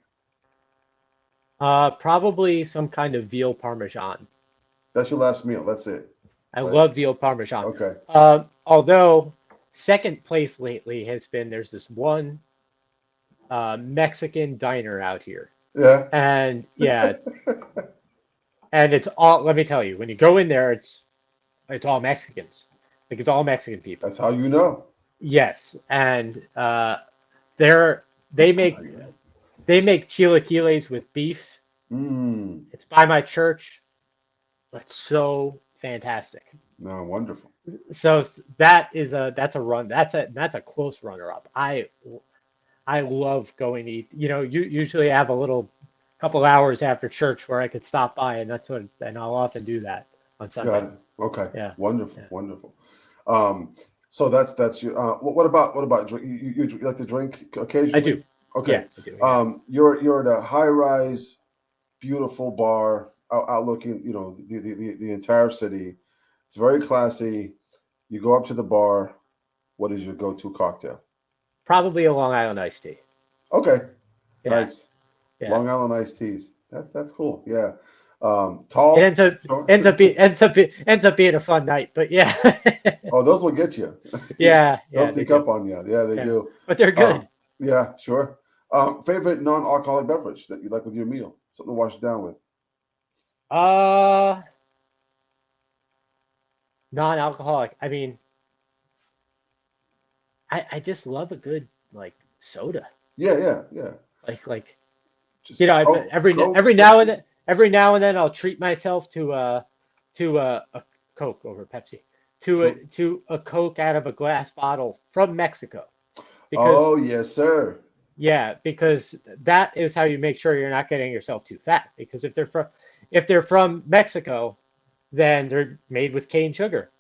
Probably some kind of veal parmesan. That's your last meal. That's it. I Right. love veal parmesan. Okay. Although second place lately has been there's this one Mexican diner out here, Yeah. and yeah, and it's all. Let me tell you, when you go in there, it's all Mexicans. Like it's all Mexican people. That's how you know. Yes, and they make chilaquiles with beef. Mm. It's by my church. It's so fantastic. No, wonderful. So that's a run. That's a close runner up. I love going to eat. You know, you usually have a little couple hours after church where I could stop by, and and I'll often do that on Sunday. Got it. Okay. Yeah. Wonderful. Yeah. Wonderful. So that's your. What about drink? You like to drink occasionally? I do. Okay. Yes, I do. Yeah. You're at a high rise, beautiful bar outlooking. You know the entire city. It's very classy. You go up to the bar. What is your go-to cocktail? Probably a Long Island iced tea. Okay. Yeah. Nice. Yeah. Long Island iced teas. That's cool. Yeah. Tall. It ends up being a fun night, but yeah. Oh, those will get you. Yeah. They'll sneak up on you. Yeah, they do. But they're good. Yeah, sure. Favorite non-alcoholic beverage that you like with your meal? Something to wash it down with. Non-alcoholic. I mean, I just love a good like soda. Yeah. Like Just you know, Coke, every now and then I'll treat myself to a Coke over Pepsi, to a Coke out of a glass bottle from Mexico. Oh yes, sir. Yeah, because that is how you make sure you're not getting yourself too fat. Because if they're from Mexico, then they're made with cane sugar.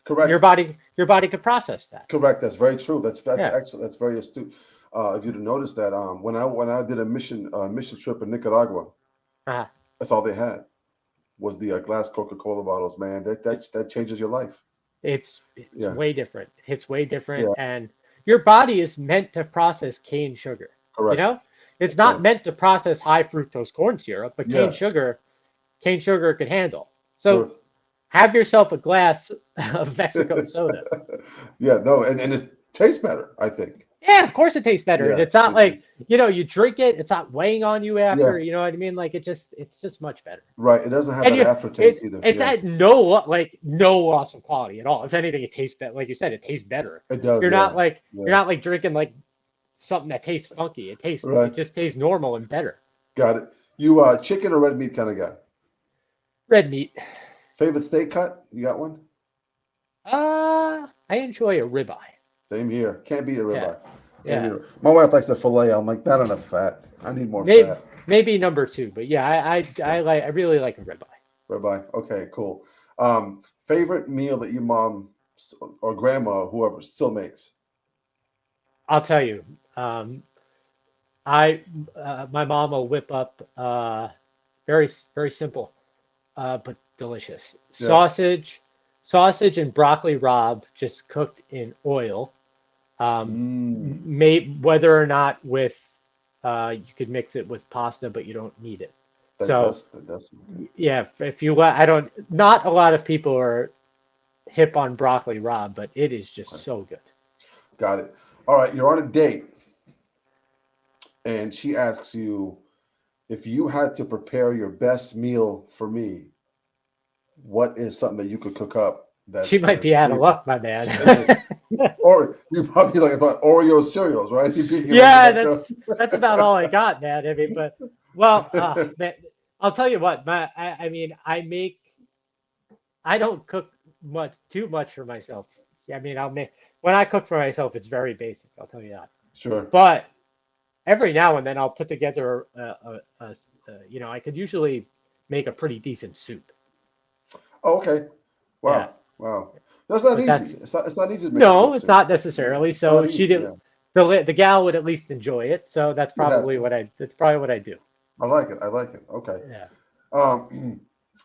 Correct. Your body could process that. Correct. That's very true. That's Yeah. excellent. That's very astute. If you'd have noticed that, when I did a mission trip in Nicaragua, Uh-huh. that's all they had was the glass Coca-Cola bottles. Man, that changes your life. It's Yeah. way different. It's way different, Yeah. and your body is meant to process cane sugar. Correct. You know, it's not Right. meant to process high fructose corn syrup, but Yeah. cane sugar could handle. So Sure. have yourself a glass of Mexico soda. Yeah, no, and it tastes better, I think. Yeah, of course it tastes better. Yeah. And it's not like, you drink it, it's not weighing on you after, Yeah. you know what I mean? Like it's just much better. Right. It doesn't have And that aftertaste either. It's Yeah. at no loss of quality at all. If anything, it tastes better. Like you said, it tastes better. It does. You're yeah. not like Yeah. you're not like drinking like something that tastes funky. It Right. just tastes normal and better. Got it. You chicken or red meat kind of guy? Red meat. Favorite steak cut? You got one? I enjoy a ribeye. Same here. Can't beat a ribeye. Yeah. Can't beat it. My wife likes the fillet. I'm like, not enough fat. I need more fat. Maybe number two, but yeah, I really like a ribeye. Ribeye. Okay, cool. Favorite meal that your mom or grandma or whoever still makes? I'll tell you. My mom will whip up very very simple, but delicious Yeah. sausage and broccoli rabe just cooked in oil. Whether or not with you could mix it with pasta, but you don't need it. That's Yeah, if you not a lot of people are hip on broccoli rabe, but it is just so good. Got it. All right, you're on a date, and she asks you if you had to prepare your best meal for me, what is something that you could cook up that's She might be out of luck, my man. Or you probably like about Oreo cereals, right? Yeah, that's about all I got, man. I mean, but well, man, I'll tell you what, I mean, I don't cook too much for myself. I mean, when I cook for myself, it's very basic. I'll tell you that. Sure. But every now and then, I'll put together I could usually make a pretty decent soup. Oh, okay. Wow. Yeah. Wow. That's not But easy. It's not easy to make a no, good it's soup. not necessarily. Yeah. So Not she easy, did. yeah. The gal would at least enjoy it. So that's You have probably to. that's probably what I do. I like it. I like it. Okay. Yeah.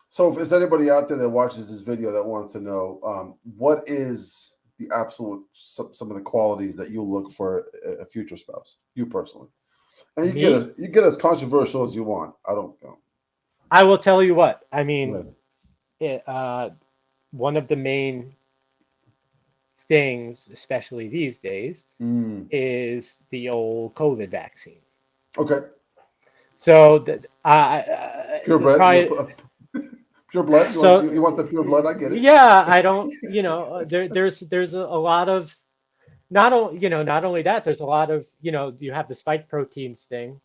So if there's anybody out there that watches this video that wants to know, what is the absolute some of the qualities that you look for a future spouse, you personally, and you get as controversial as you want. I don't know. I will tell you what. I mean, Right. one of the main things, especially these days, is the old COVID vaccine. Okay. So Purebred. probably, Pure blood. You want the pure blood? I get it. Yeah, I don't. There's a lot of not only that. There's a lot of you have the spike proteins thing.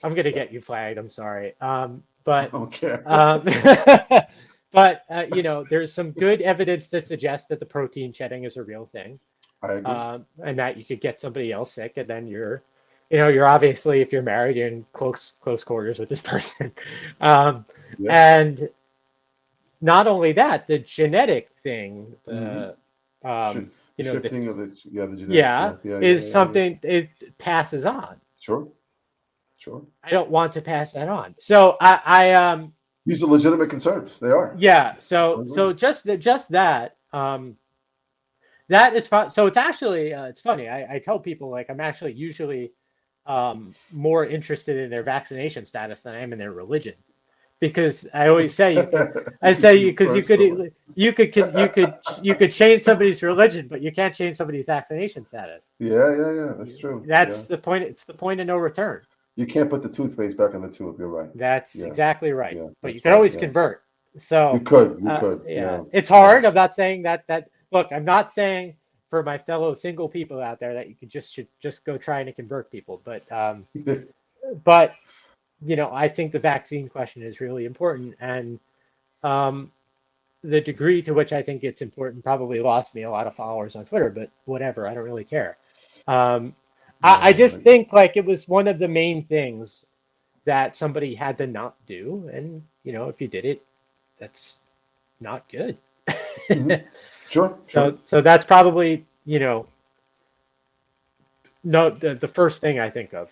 I'm gonna get you flagged. I'm sorry. But I don't care. but there's some good evidence to suggest that the protein shedding is a real thing. I agree. And that you could get somebody else sick, and then you're obviously, if you're married, you're in close quarters with this person. And not only that, the genetic thing, the shifting of the genetics, is something it passes on. Sure. I don't want to pass that on. So I these are legitimate concerns. They are. Yeah. So just that. That is so. It's actually it's funny. I tell people, like, I'm actually usually more interested in their vaccination status than I am in their religion, because I always say you could change somebody's religion, but you can't change somebody's vaccination status. Yeah. That's true. That's the point. It's the point of no return. You can't put the toothpaste back in the tube. You're right. That's exactly right. Yeah, but you can always convert. So you could. Yeah. It's hard. I'm not saying that. Look, I'm not saying for my fellow single people out there that you should just go trying to convert people, but but I think the vaccine question is really important, and the degree to which I think it's important probably lost me a lot of followers on Twitter, but whatever, I don't really care. I just think, like, it was one of the main things that somebody had to not do, and if you did it, that's not good. Sure. So that's probably the first thing I think of.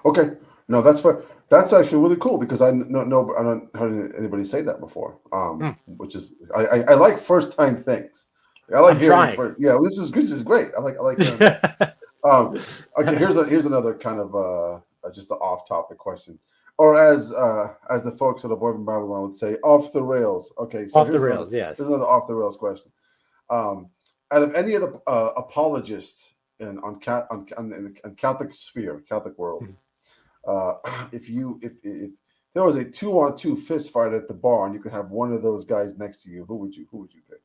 Okay, no, that's fair. That's actually really cool, because I don't heard anybody say that before. Which is I like first time things. I like hearing. This is great. I like hearing that. Okay, here's another kind of just an off topic question. Or as the folks at Avoiding Babylon would say, off the rails. Okay, so off the rails, yes. Here's another off the rails question. Out of any of the apologists in Catholic sphere, Catholic world, if there was a 2-on-2 fist fight at the bar and you could have one of those guys next to you, who would you pick?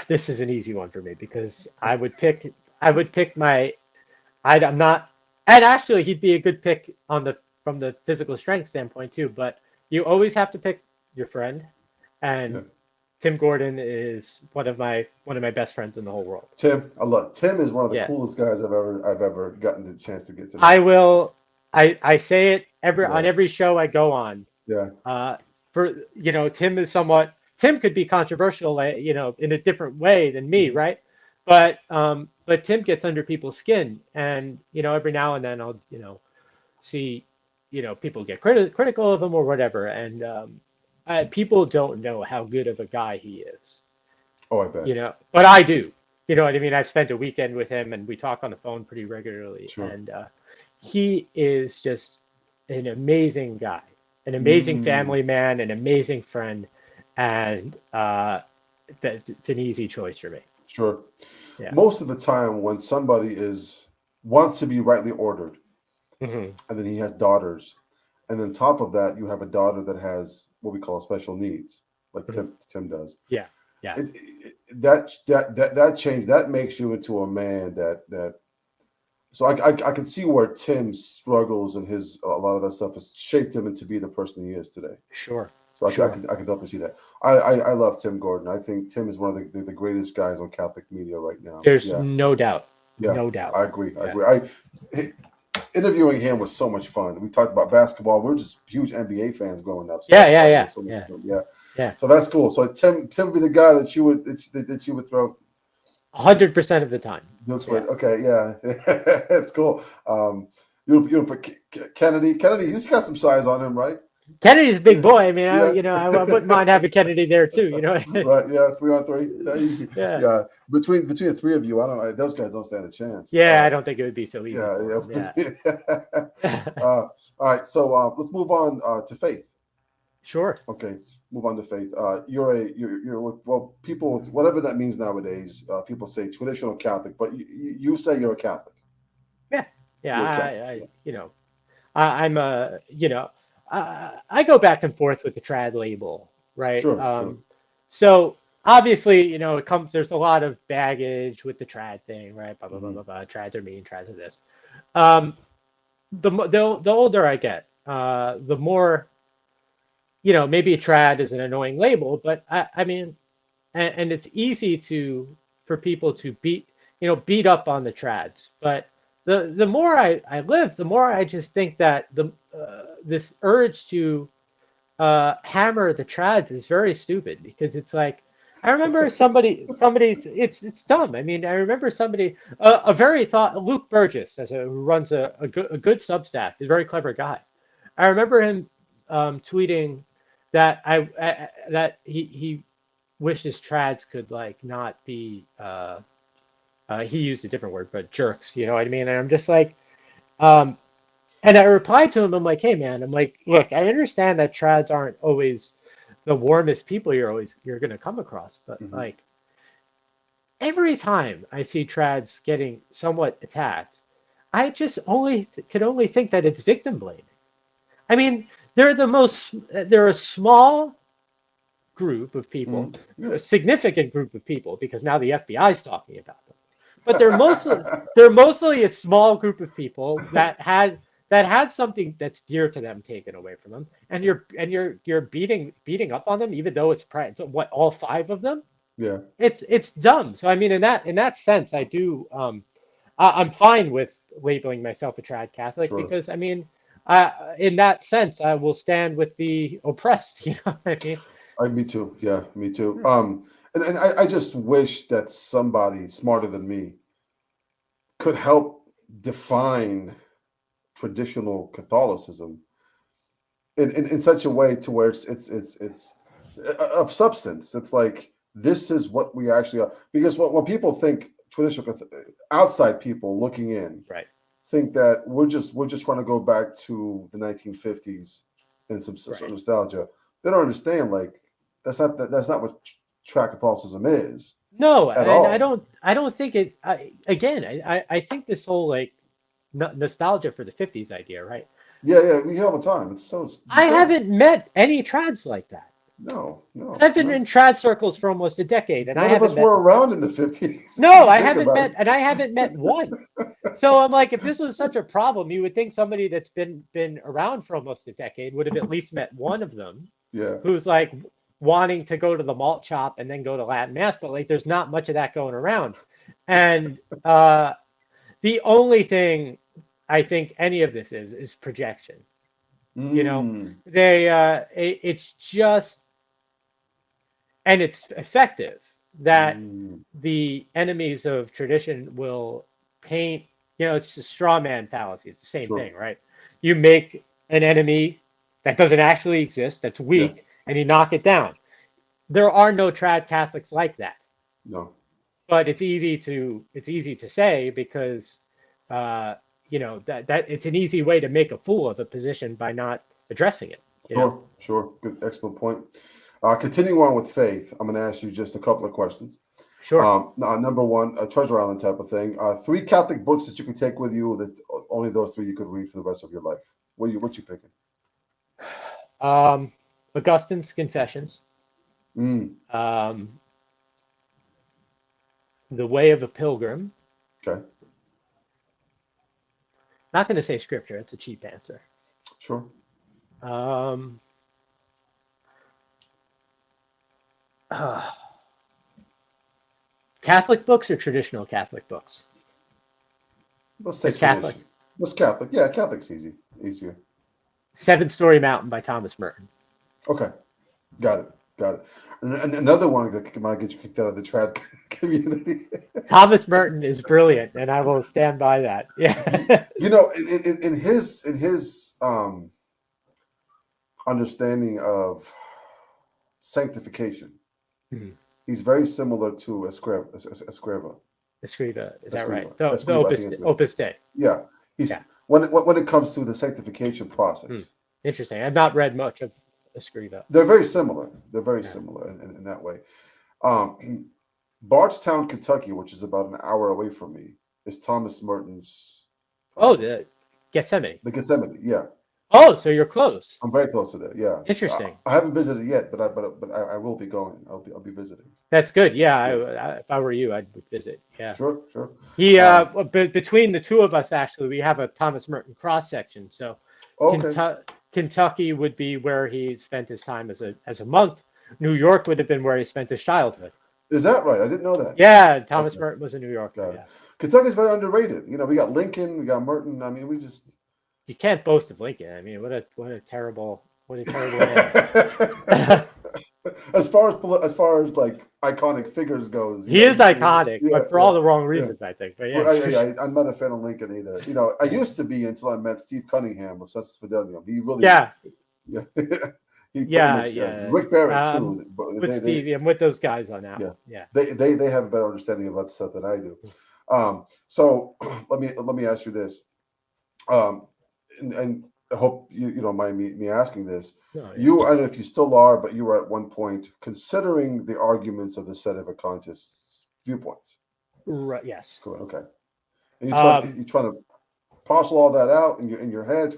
This is an easy one for me, because I would pick my. I'm not, and actually he'd be a good pick from the physical strength standpoint too, but you always have to pick your friend, and Tim Gordon is one of my best friends in the whole world. Tim is one of the coolest guys I've ever gotten the chance to get to know. I will. I say it on every show I go on. Yeah. Tim could be controversial, in a different way than me, right? But Tim gets under people's skin, and every now and then I'll see people get critical of him or whatever, and people don't know how good of a guy he is. Oh, I bet. But I do. You know what I mean? I've spent a weekend with him, and we talk on the phone pretty regularly. Sure. And he is just an amazing guy, an amazing family man, an amazing friend, and it's an easy choice for me. Sure. Yeah. Most of the time, when somebody wants to be rightly ordered, and then he has daughters, and then top of that, you have a daughter that has what we call special needs. like Tim does. Yeah. That change, that makes you into a man that. So I can see where Tim's struggles and a lot of that stuff has shaped him into be the person he is today. Sure. So I can definitely see that. I love Tim Gordon. I think Tim is one of the greatest guys on Catholic media right now. There's no doubt. Yeah, no doubt. I agree. Interviewing him was so much fun. We talked about basketball. We're just huge NBA fans growing up. So Yeah. So that's cool. So Tim would be the guy that you would throw 100% of the time. Okay, yeah, it's cool. You put Kennedy. He's got some size on him, right? Kennedy's a big boy. I mean, I wouldn't mind having Kennedy there too. Right? Yeah, 3-on-3. Yeah. Between the three of you, I don't. Those guys don't stand a chance. Yeah, I don't think it would be so easy. Yeah. All right, so let's move on to faith. Sure. Okay, move on to faith. You're well, people, whatever that means nowadays. People say traditional Catholic, but you say you're a Catholic. Yeah. I'm I go back and forth with the trad label, right? Sure. So obviously, there's a lot of baggage with the trad thing, right? Blah blah blah blah. Trads are mean. Trads are this. The older I get, the more. Maybe a trad is an annoying label, but I mean, and it's easy for people to beat up on the trads. But the more I live, the more I just think that this urge to hammer the trads is very stupid, because it's like, I remember somebody's it's dumb. I mean, I remember somebody, Luke Burgess, who runs a good Substack, he's a very clever guy. I remember him tweeting that that he wishes trads could not be he used a different word, but jerks, you know what I mean? And I'm just like, and I replied to him, I'm like, hey man, I'm like, look, I understand that trads aren't always the warmest people you're gonna come across, but like, every time I see trads getting somewhat attacked, I just can only think that it's victim blaming. I mean, they're a small group of people, a significant group of people, because now the FBI is talking about them. But they're mostly a small group of people that had something that's dear to them taken away from them, and you're beating up on them, even though it's what, all 5 of them. Yeah, it's dumb. So I mean, in that sense, I do. I'm fine with labeling myself a trad Catholic, because I mean, in that sense, I will stand with the oppressed. You know what I mean? Me too. Yeah, me too. And I just wish that somebody smarter than me could help define traditional Catholicism in such a way to where it's of substance. It's like, this is what we actually are. Because when people think traditional, outside people looking in, right, think that we're just trying to go back to the 1950s and some sort of nostalgia. They don't understand, like, that's not what trad Catholicism is. No, at all. I don't think it. I think this whole nostalgia for the 50s idea, right? Yeah, we hear all the time. It's so. I haven't met any trads like that. No. I've been in trad circles for almost a decade, and none of us were around in the 50s. No, I haven't met one. So I'm like, if this was such a problem, you would think somebody that's been around for almost a decade would have at least met one of them. Yeah. Who's like wanting to go to the malt shop and then go to Latin Mass, but like, there's not much of that going around. And the only thing I think any of this is projection. You know, it's just, and it's effective that the enemies of tradition will paint, it's a straw man fallacy. It's the same thing, right? You make an enemy that doesn't actually exist, that's weak, and you knock it down. There are no trad Catholics like that. No. But it's easy to say, because that it's an easy way to make a fool of a position by not addressing it. Sure. Good, excellent point. Continuing on with faith, I'm going to ask you just a couple of questions. Sure. Number one, a treasure island type of thing. 3 Catholic books that you can take with you, that only those 3 you could read for the rest of your life. What you picking? Augustine's Confessions. The Way of a Pilgrim. Okay. Not going to say scripture. It's a cheap answer. Sure. Catholic books or traditional Catholic books? Let's say Catholic. tradition. Let's Catholic. Yeah, Catholic's easier. Seven Story Mountain by Thomas Merton. Okay, got it. And another one that might get you kicked out of the trad community. Thomas Merton is brilliant, and I will stand by that. Yeah. In his understanding of sanctification, he's very similar to Escriva. Escriva, is that right? The Opus Dei. Yeah, when it comes to the sanctification process. Interesting. I've not read much of Escriva. They're very similar. Similar in that way. Bardstown, Kentucky, which is about an hour away from me, is Thomas Merton's. The Gethsemane. The Gethsemane, yeah. Oh, so you're close. I'm very close to there. Yeah. Interesting. I haven't visited yet, but I will be going. I'll be visiting. That's good. Yeah. If I were you, I'd visit. Yeah. Sure. Between the two of us, actually, we have a Thomas Merton cross section. So, Kentucky would be where he spent his time as a monk. New York would have been where he spent his childhood. Is that right? I didn't know that. Yeah, Thomas Merton was a New Yorker. Yeah. Kentucky's very underrated. We got Lincoln, we got Merton. I mean, you can't boast of Lincoln. I mean, what a terrible man. as far as like iconic figures goes, he is iconic, but for all the wrong reasons, I think. But I'm not a fan of Lincoln either. I used to be until I met Steve Cunningham of Census Fidelium. He really, Rick Barrett too. With Steve, and with those guys on that. Yeah. They have a better understanding of that stuff than I do. So let me ask you this, and I hope you don't mind me asking this. I don't know if you still are, but you were at one point considering the arguments of the Sedevacantists' viewpoints. Right. Yes. Cool. Okay. And you're trying to parcel all that out in your head.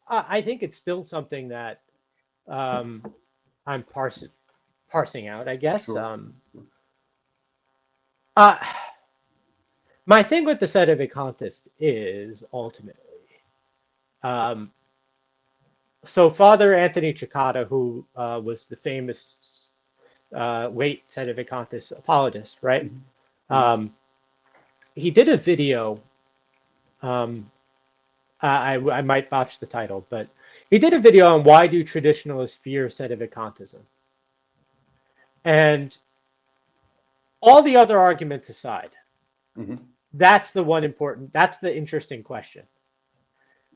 I think it's still something that I'm parsing out, I guess. Sure. My thing with the Sedevacantist is ultimately, so Father Anthony Cicada, who was the famous late Sedevacantist apologist, right? He did a video. I might botch the title, but he did a video on why do traditionalists fear Sedevacantism. And all the other arguments aside, that's the interesting question.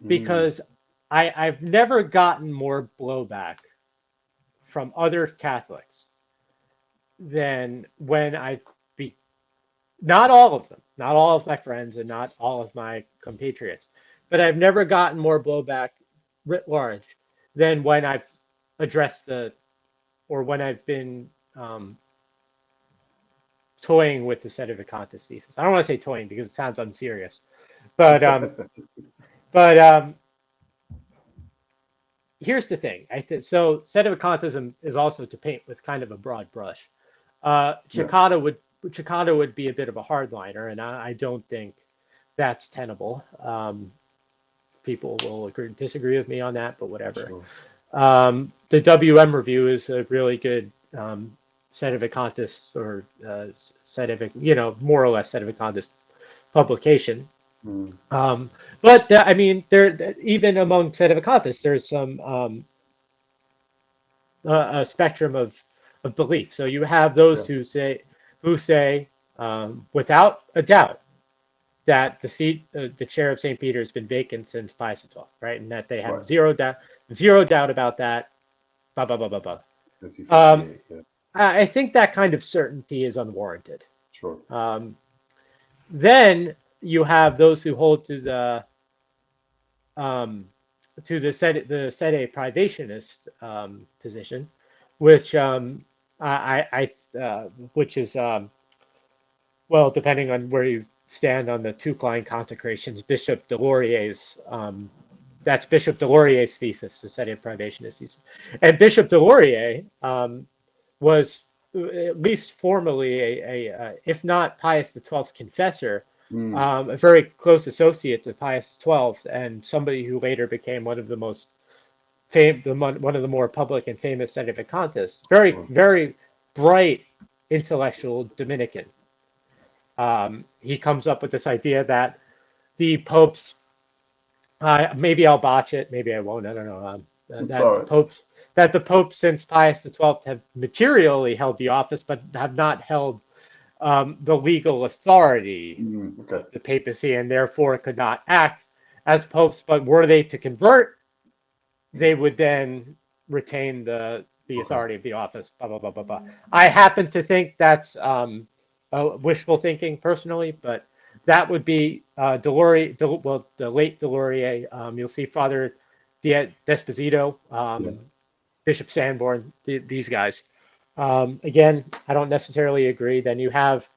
Because I've never gotten more blowback from other Catholics than when not all of them, not all of my friends and not all of my compatriots, but I've never gotten more blowback writ large than when I've addressed when I've been toying with the Sedevacantist thesis. I don't want to say toying because it sounds unserious, but here's the thing. So Sedevacantism is also to paint with kind of a broad brush. Cicada would be a bit of a hardliner, and I don't think that's tenable. People will disagree with me on that, but whatever. Sure. The WM Review is a really good Sedevacantist or more or less Sedevacantist publication. But I mean, even among Sedevacantists, there's some a spectrum of belief. So you have those who say without a doubt that the seat, the chair of St. Peter has been vacant since Pius XII, right? And that they have zero doubt about that. Blah blah blah blah blah. I think that kind of certainty is unwarranted. Sure. Then you have those who hold to the sede privationist position, which which is well, depending on where you stand on the two-line consecrations, Bishop Delorier's That's Bishop Delorier's thesis, the Sede Privationist thesis. And Bishop Delorier was at least formally if not Pius XII's confessor, a very close associate to Pius XII, and somebody who later became one of the most one of the more public and famous Sedevacantists. Very bright intellectual Dominican. He comes up with this idea that the popes, maybe I'll botch it, maybe I won't, I don't know. That the popes since Pius XII have materially held the office, but have not held the legal authority of the papacy, and therefore could not act as popes. But were they to convert, they would then retain the authority of the office. Blah blah blah blah blah. I happen to think that's wishful thinking personally, but that would be the late Delorier. You'll see Father Desposito, Bishop Sanborn, these guys. Again, I don't necessarily agree. Then you have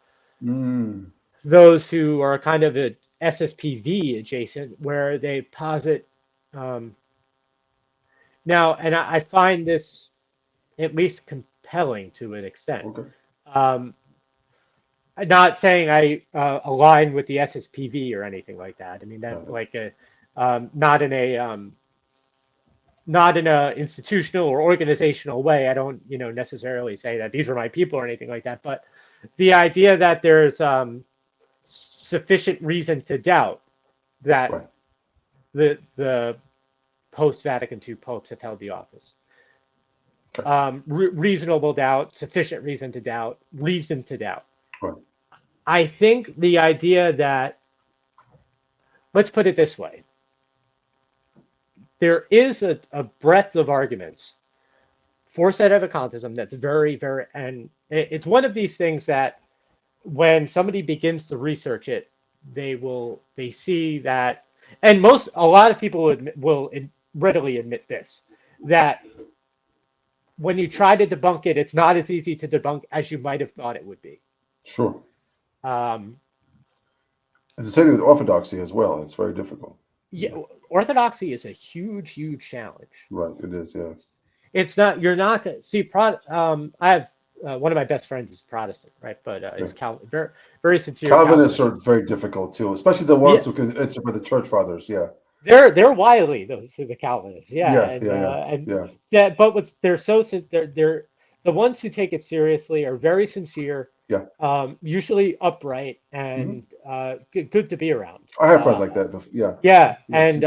those who are kind of a SSPV adjacent, where they posit now, and I find this at least compelling to an extent. Not saying I align with the SSPV or anything like that. I mean, that's like not in a institutional or organizational way. I don't, necessarily say that these are my people or anything like that. But the idea that there's sufficient reason to doubt that the post-Vatican II popes have held the office. Reasonable doubt, sufficient reason to doubt, reason to doubt. I think the idea that, let's put it this way, there is a breadth of arguments for Sedevacantism that's very, very, and it's one of these things that when somebody begins to research it, they see that, and a lot of people will readily admit this, that when you try to debunk it, it's not as easy to debunk as you might have thought it would be. Sure. It's the same with orthodoxy as well. It's very difficult. Yeah, orthodoxy is a huge, huge challenge. Right, it is. Yeah. It's not. You're not going to see. I have one of my best friends is Protestant, right? But is very, very sincere. Calvinists are very difficult too, especially the ones who can interpret the church fathers. Yeah. They're wily, those the Calvinists. But they're the ones who take it seriously are very sincere. Yeah. Usually upright and good to be around. I have friends like that. Yeah. And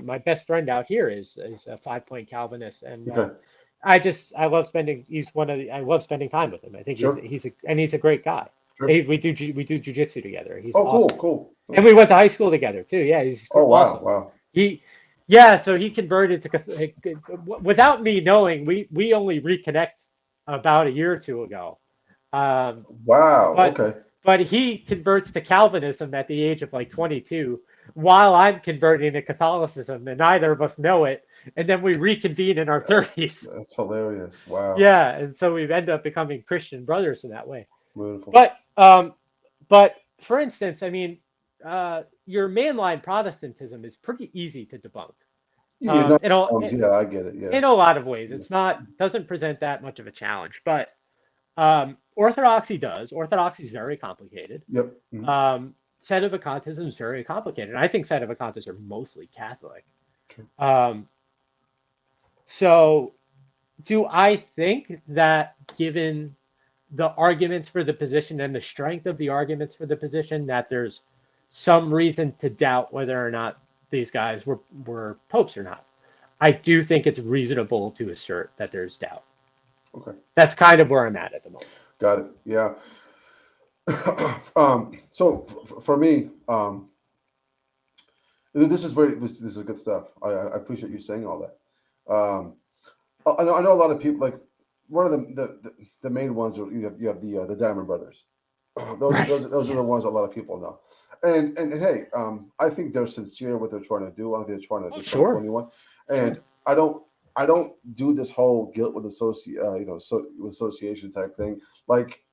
my best friend out here is a 5-point Calvinist, and I love spending. I love spending time with him. I think he's a great guy. Sure. We do jujitsu together. He's awesome. Cool. And we went to high school together too. Yeah, he's awesome. Wow. So he converted to, without me knowing. We only reconnect about a year or two ago. But he converts to Calvinism at the age of like 22, while I'm converting to Catholicism, and neither of us know it. And then we reconvene in our 30s. That's hilarious. Wow. Yeah, and so we've ended up becoming Christian brothers in that way. Beautiful. But for instance, I mean, your mainline Protestantism is pretty easy to debunk. I get it. Yeah. In a lot of ways, doesn't present that much of a challenge, but Orthodoxy does. Orthodoxy is very complicated. Yep. Mm-hmm. Sedevacantism is very complicated. I think Sedevacantists are mostly Catholic. True. So do I think that, given the arguments for the position and the strength of the arguments for the position, that there's some reason to doubt whether or not these guys were popes or not? I do think it's reasonable to assert that there's doubt. Okay. That's kind of where I'm at the moment. Got it. Yeah. So for me, this is good stuff. I appreciate you saying all that. I know a lot of people, like one of the main ones are you have the Diamond Brothers. Those are the ones a lot of people know. And hey, I think they're sincere what they're trying to do. I think they're trying to do anyone. And sure. I don't do this whole guilt with association type thing. Like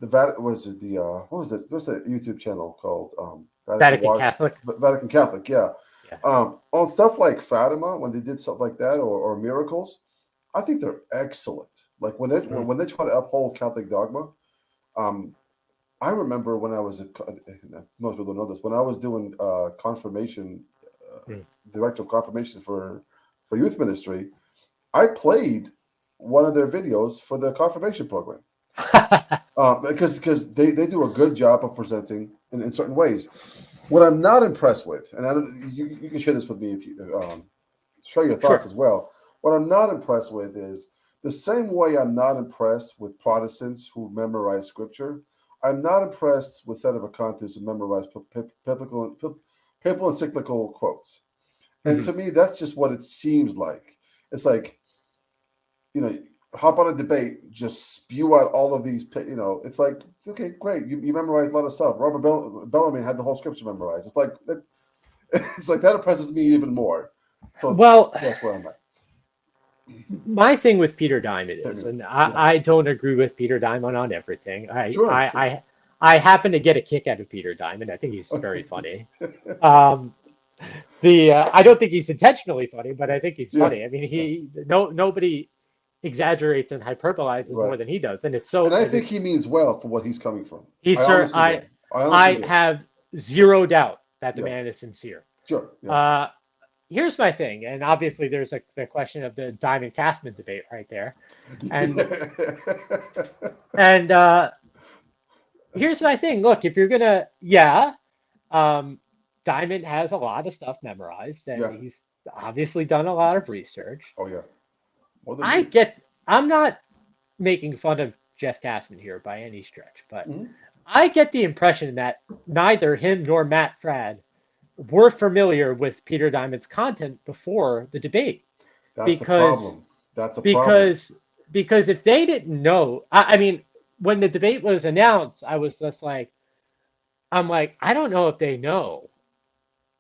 the Vatican what's the YouTube channel called? Vatican Catholic. Vatican Catholic, yeah. On stuff like Fatima, when they did stuff like that, or miracles, I think they're excellent. Like when they try to uphold Catholic dogma. I remember when I was most people don't know this. When I was doing confirmation, director of confirmation for youth ministry, I played one of their videos for the confirmation program. Because they do a good job of presenting in certain ways. What I'm not impressed with, and you can share this with me if you share your thoughts as well. What I'm not impressed with is the same way I'm not impressed with Protestants who memorize scripture. I'm not impressed with Sedevacantists who memorize papal encyclical quotes. And to me, that's just what it seems like. It's like, hop on a debate, just spew out all of these, it's like, okay, great. You memorized a lot of stuff. Robert Bellarmine had the whole scripture memorized. It's like that impresses me even more. So that's where I'm at. My thing with Peter Diamond is, and I don't agree with Peter Diamond on everything. I happen to get a kick out of Peter Diamond. I think he's very funny. I don't think he's intentionally funny, but I think he's funny. I mean, nobody exaggerates and hyperbolizes more than he does, and it's so. And I think he means well for what he's coming from. I have zero doubt that the man is sincere. Sure. Yeah. Here's my thing, and obviously there's the question of the Diamond Castman debate right there, and here's my thing. Look, if you're gonna, Diamond has a lot of stuff memorized, and he's obviously done a lot of research. Oh yeah. I'm not making fun of Jeff Castman here by any stretch, but I get the impression that neither him nor Matt Fradd were familiar with Peter Diamond's content before the debate. That's the problem. Because if they didn't know, I mean, when the debate was announced, I was just like, I don't know if they know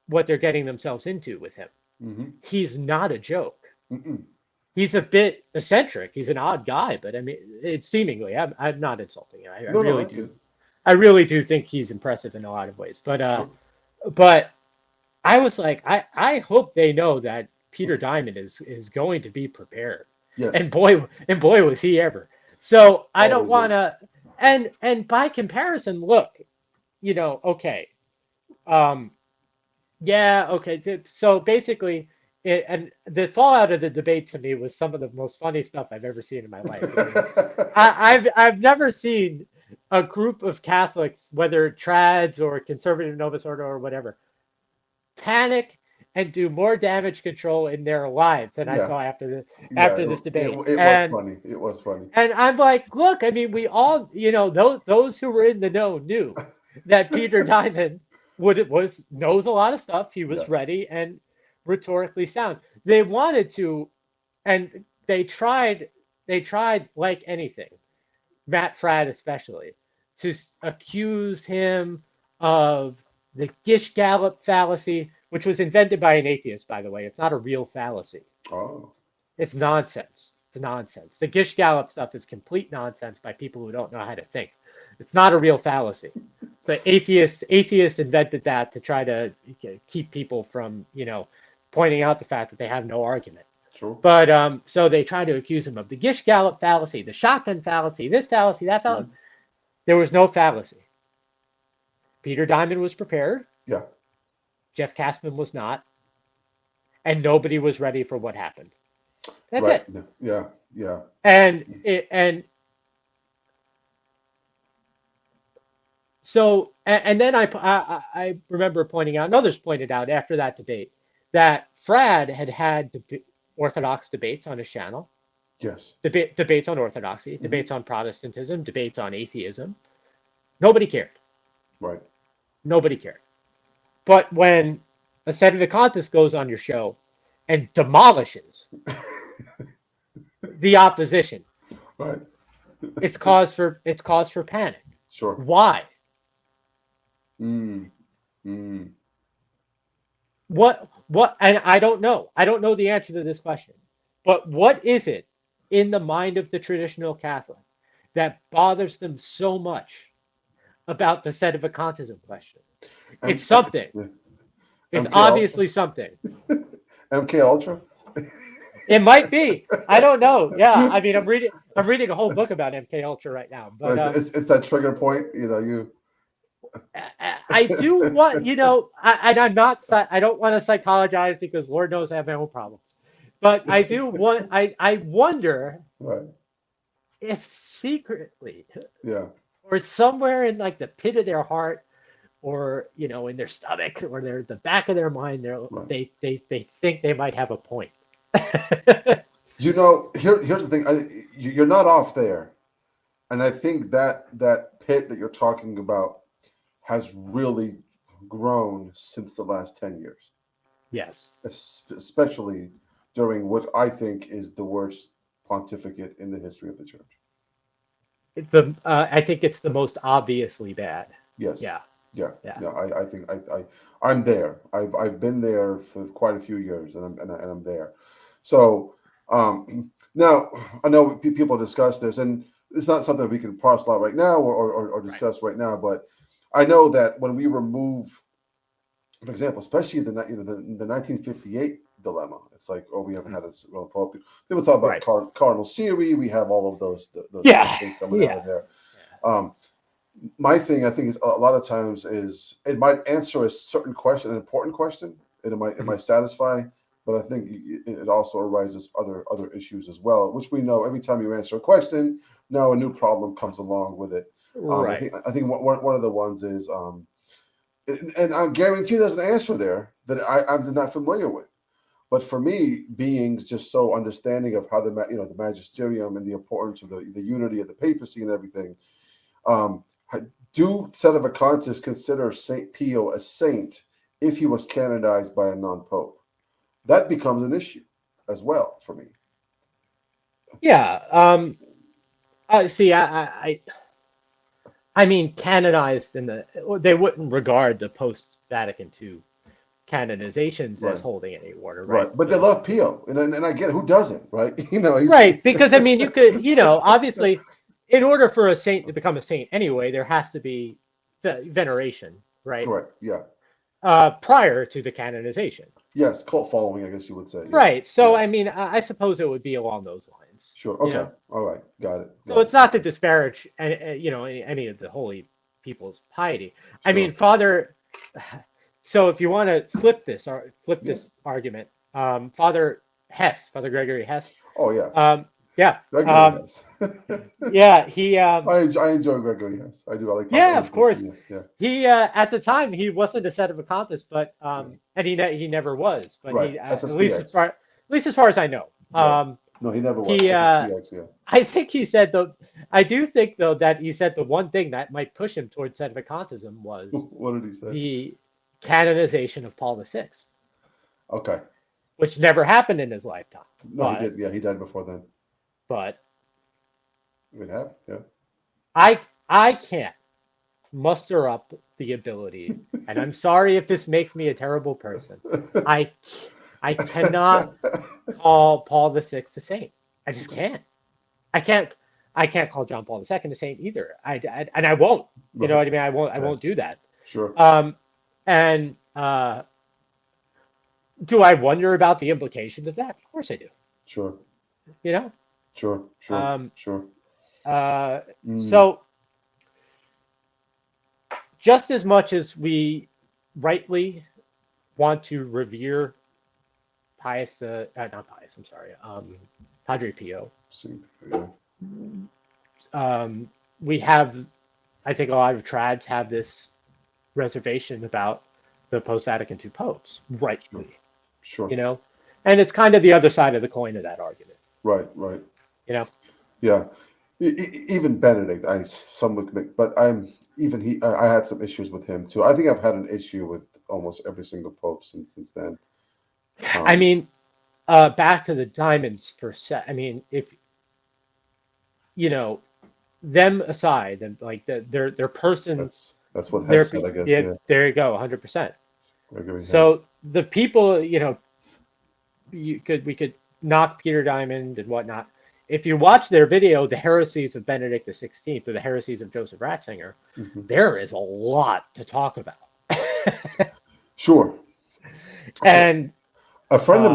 what they're getting themselves into with him. He's not a joke. He's a bit eccentric. He's an odd guy, but I mean, it's seemingly. I'm not insulting him. I really do think he's impressive in a lot of ways. But I was like, I hope they know that Peter Diamond is going to be prepared. Yes. And boy was he ever. So I don't want to. And by comparison, look, okay. Okay. So basically, and the fallout of the debate to me was some of the most funny stuff I've ever seen in my life. I've never seen a group of Catholics, whether trads or conservative Novus Ordo or whatever, panic and do more damage control in their lives than I saw after this debate. It was funny. And I'm like, look, I mean, we all, those who were in the know knew that Peter Diamond knows a lot of stuff. He was ready and rhetorically sound. They wanted to, and they tried like anything, Matt Fradd especially, to accuse him of the Gish-Gallop fallacy, which was invented by an atheist, by the way. It's not a real fallacy. Oh. It's nonsense. It's nonsense. The Gish-Gallop stuff is complete nonsense by people who don't know how to think. It's not a real fallacy. So atheists invented that to try to keep people from, pointing out the fact that they have no argument. Sure. But so they try to accuse him of the Gish-Gallop fallacy, the shotgun fallacy, this fallacy, that fallacy. There was no fallacy. Peter Diamond was prepared. Yeah. Jeff Castman was not. And nobody was ready for what happened. That's it. Yeah. Yeah. And so then I remember pointing out, and others pointed out after that debate, that Fradd had Orthodox debates on his channel. Yes. Debates on Orthodoxy, debates on Protestantism, debates on atheism. Nobody cared. Right. Nobody cared. But when a Sedevacantist goes on your show and demolishes the opposition, right, it's cause for panic. Sure. Why? What? And I don't know. I don't know the answer to this question. But what is it in the mind of the traditional Catholic that bothers them so much about the Sedevacantism question? It's something. It's MK obviously Ultra? something. MK Ultra? It might be. I don't know. Yeah, I mean, I'm reading a whole book about MK Ultra right now. But Right, it's that trigger point. You. I do want, I'm not. I don't want to psychologize because Lord knows I have my own problems. But I do want. I wonder Right. if secretly, Yeah. or somewhere in like the pit of their heart, or in their stomach, or the back of their mind, Right. they think they might have a point. Here's the thing. You're not off there, and I think that pit that you're talking about has really grown since the last 10 years, Yes. especially during what I think is the worst pontificate in the history of the church. I think it's the most obviously bad. Yes. Yeah. Yeah. I think I'm there. I've been there for quite a few years, and I'm there. So now I know people discuss this, and it's not something we can parse out right now or discuss right now. But I know that when we remove, for example, especially the 1958 dilemma, it's like, oh, we haven't had a real pope. People talk about Cardinal Siri. We have all of those things coming out of there. My thing, I think, is a lot of times is it might answer a certain question, an important question, and it might satisfy, but I think it also arises other issues as well, which we know every time you answer a question, now a new problem comes along with it. Right. I think one of the ones is, and I guarantee there's an answer there that I'm not familiar with. But for me, being just so understanding of how the magisterium and the importance of the unity of the papacy and everything. Do Sedevacantists consider Saint Pio a saint if he was canonized by a non-pope? That becomes an issue as well for me. Yeah. See, I mean, canonized they wouldn't regard the post-Vatican II canonizations as holding any water, right? But they love Pio, and I get who doesn't, right? Right, because I mean, you could, obviously, in order for a saint to become a saint anyway, there has to be veneration, right? Correct. Yeah. Prior to the canonization. Yes, cult following, I guess you would say. Yeah. Right. So I mean, I suppose it would be along those lines. Sure. Okay. All right. Got it. So it's not to disparage, any of the holy people's piety. Sure. I mean, Father. So if you want to flip this argument, Father Gregory Hess. Oh yeah. Yeah. Gregory Hess. Yeah, he. I enjoy Gregory Hess. I do. I like. Yeah, of course. Yeah. He at the time he wasn't a Sedevacantist, but and he never was. But right. he at least as far as I know. Right. No, he never was. I think he said though. I do think though that he said the one thing that might push him towards Sedevacantism was what did he say? The canonization of Paul VI. Okay. Which never happened in his lifetime. No, he did. Yeah, he died before then. But it happened. Yeah. I can't muster up the ability, and I'm sorry if this makes me a terrible person. I cannot call Paul VI a saint. I just can't. I can't call John Paul II a saint either. And I won't. You know what I mean? I won't do that. Sure. And do I wonder about the implications of that? Of course I do. Sure. Sure. Sure. So just as much as we rightly want to revere Padre Pio. We have, I think a lot of trads have this reservation about the post-Vatican II popes, rightly. Sure. And it's kind of the other side of the coin of that argument. Right. Yeah. Even Benedict, I had some issues with him too. I think I've had an issue with almost every single pope since then. I mean, back to the diamonds for set. I mean, if them aside, and like their persons. That's what Hess said, I guess. Yeah. There you go, 100%. So the people, we could knock Peter Diamond and whatnot. If you watch their video, The Heresies of Benedict XVI or The Heresies of Joseph Ratzinger, there is a lot to talk about. Sure. And a friend of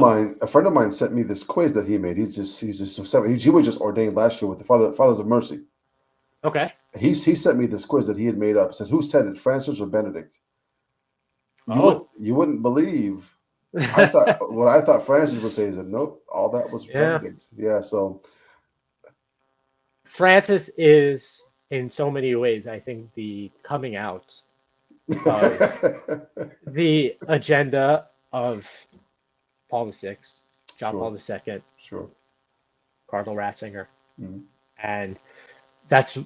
mine sent me this quiz that he made. He was just ordained last year with the Fathers of Mercy. Okay. He sent me this quiz that he had made up. It said, who said it, Francis or Benedict? You wouldn't believe. I thought Francis would say is that nope, all that was Benedict. Yeah, so Francis is in so many ways, I think, the coming out of the agenda of Paul VI, John Paul II, Cardinal Ratzinger. Mm-hmm. And that's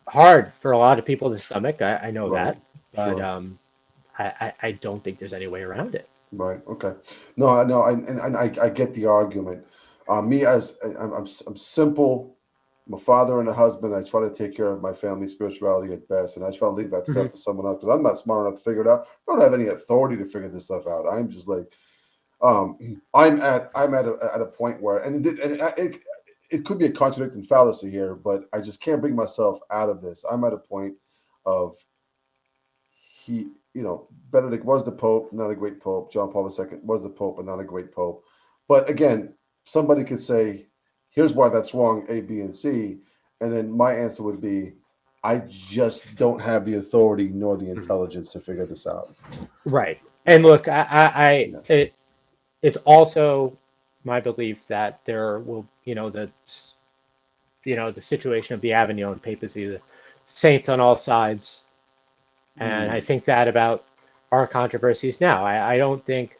hard for a lot of people to stomach. I know that, but I don't think there's any way around it. Right. Okay. No. I get the argument. Me as I'm simple. I'm a father and a husband. I try to take care of my family's spirituality at best, and I try to leave that stuff to someone else because I'm not smart enough to figure it out. I don't have any authority to figure this stuff out. I'm just like, I'm at a point where, and it could be a contradicting fallacy here, but I just can't bring myself out of this. I'm at a point of Benedict was the Pope, not a great Pope. John Paul II was the Pope, but not a great Pope. But again, somebody could say, here's why that's wrong, A, B, and C. And then my answer would be, I just don't have the authority nor the intelligence to figure this out. Right. And look, it's also my belief that there will, the situation of the Avignon papacy, the saints on all sides. And I think that about our controversies now. I don't think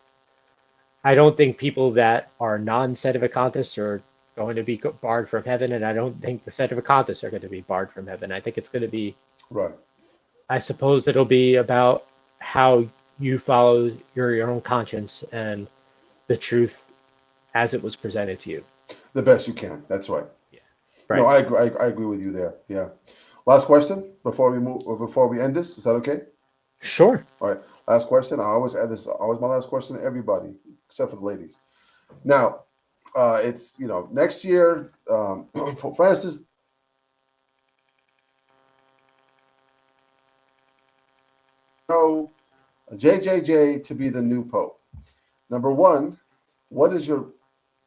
people that are non-Sedevacantists are going to be barred from heaven, and I don't think the Sedevacantists are going to be barred from heaven. I think it's going to be right. I suppose it'll be about how you follow your own conscience and the truth as it was presented to you. The best you can. That's right. Yeah. Right. No, I agree with you there. Yeah. Last question before we end this. Is that okay? Sure. All right. Last question. I always add this. Always my last question to everybody, except for the ladies. Now, it's next year. Pope Francis. JJJ to be the new Pope. Number one, what is your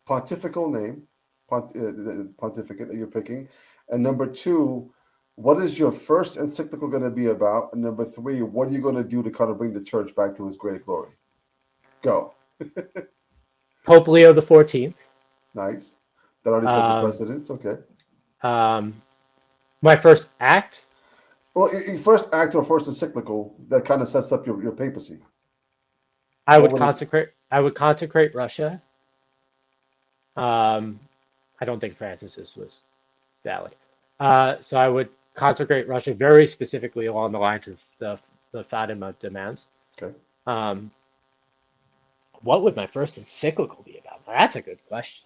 pontifical name, pontificate that you're picking? And number two, what is your first encyclical going to be about? And number three, what are you going to do to kind of bring the church back to its great glory? Go. Pope Leo the 14th. Nice. That already says the precedence. Okay. My first act. Well, your first act or first encyclical that kind of sets up your papacy. I would consecrate Russia. I don't think Francis's was valid. So I would consecrate Russia very specifically along the lines of the Fatima demands. Okay. What would my first encyclical be about? That's a good question.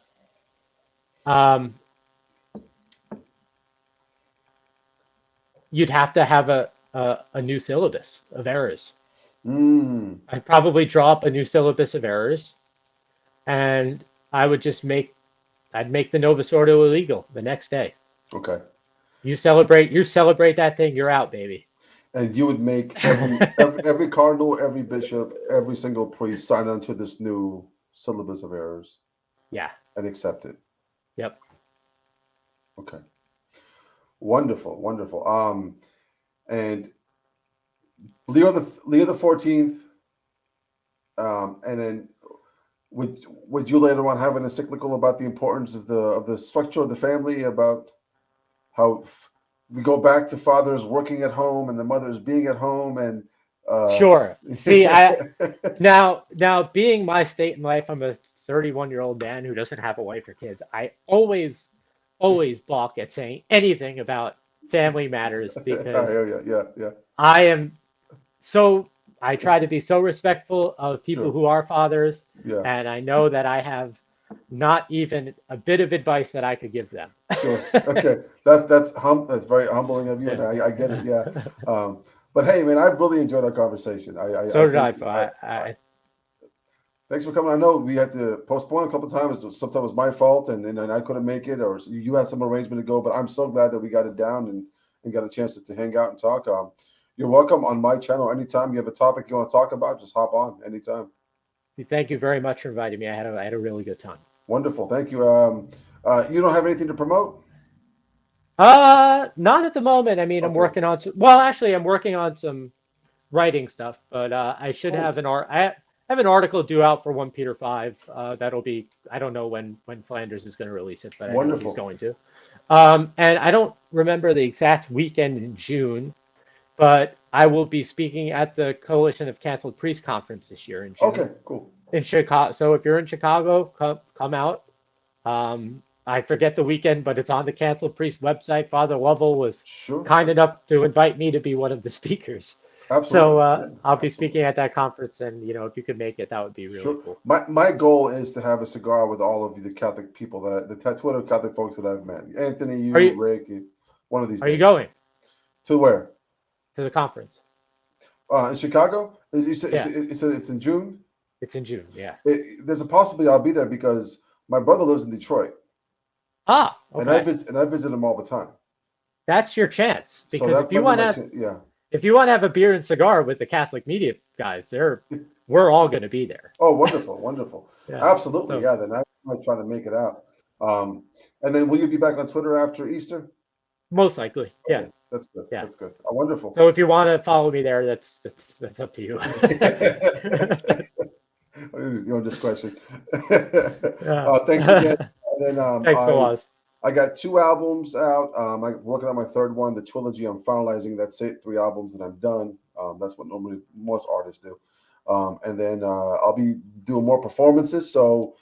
You'd have to have a new syllabus of errors. I'd probably draw up a new syllabus of errors, and I would just make the Novus Ordo illegal the next day. Okay. You celebrate that thing, you're out, baby. And you would make every cardinal, every bishop, every single priest sign on to this new syllabus of errors. Yeah. And accept it. Yep. Okay. Wonderful, wonderful. And Leo the 14th, and then would you later on have an encyclical about the importance of the structure of the family, about how we go back to fathers working at home and the mothers being at home, and sure. See, now being my state in life, I'm a 31-year-old man who doesn't have a wife or kids. I always balk at saying anything about family matters because I try to be so respectful of people who are fathers, and I know that I have not even a bit of advice that I could give them. Sure. Okay. That's very humbling of you, and I get it. Yeah. But hey, man, I've really enjoyed our conversation. Thanks for coming. I know we had to postpone a couple of times. Sometimes it was my fault, and I couldn't make it, or you had some arrangement to go. But I'm so glad that we got it down and got a chance to hang out and talk. You're welcome on my channel anytime. You have a topic you want to talk about, just hop on anytime. Thank you very much for inviting me. I had a really good time. Wonderful. Thank you. You don't have anything to promote? Not at the moment. I mean, I'm Okay. working on well, actually, I'm working on some writing stuff, but I should Cool. have I have an article due out for 1 Peter 5. That'll be, I don't know when Flanders is going to release it, but I know he's Wonderful. going to. And I don't remember the exact weekend in June, but I will be speaking at the Coalition of Canceled Priests conference this year in June Okay, cool. in Chicago. So if you're in Chicago, come out. I forget the weekend, but it's on the Canceled Priest website. Father Lovell was Sure. kind enough to invite me to be one of the speakers. Absolutely. So Yeah, I'll be absolutely. speaking at that conference, and if you could make it, that would be really Sure. cool. My goal is to have a cigar with all of you, the Catholic people the Twitter Catholic folks that I've met. Anthony, you, Rick, one of these Are days. you going To where? to the conference? In Chicago? You said Yeah. it's in June? It's in June. Yeah. There's a possibility I'll be there because my brother lives in Detroit. Ah, okay. And I visit him all the time. That's your chance, So because that if you might want be to, yeah. if you want to have a beer and cigar with the Catholic media guys, we're all going to be there. Oh, wonderful, wonderful. Yeah. Absolutely, So- yeah. Then I might try to make it out. And then will you be back on Twitter after Easter? Most likely, yeah. Okay, that's good. Yeah. That's good. Oh, wonderful. So if you want to follow me there, that's up to you. Your discretion. Yeah. Thanks again. And then Thanks a lot. I got 2 albums out. I'm working on my 3rd one, the trilogy. I'm finalizing. That's it. 3 albums and I'm done. That's what normally most artists do. And then I'll be doing more performances. So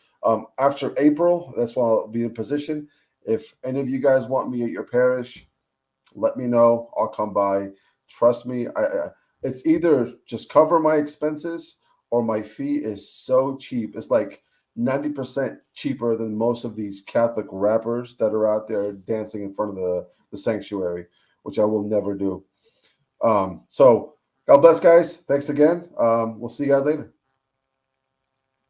after April, that's when I'll be in position. If any of you guys want me at your parish, let me know. I'll come by. Trust me. It's either just cover my expenses or my fee is so cheap. It's like 90% cheaper than most of these Catholic rappers that are out there dancing in front of the sanctuary, which I will never do. So God bless, guys. Thanks again. We'll see you guys later.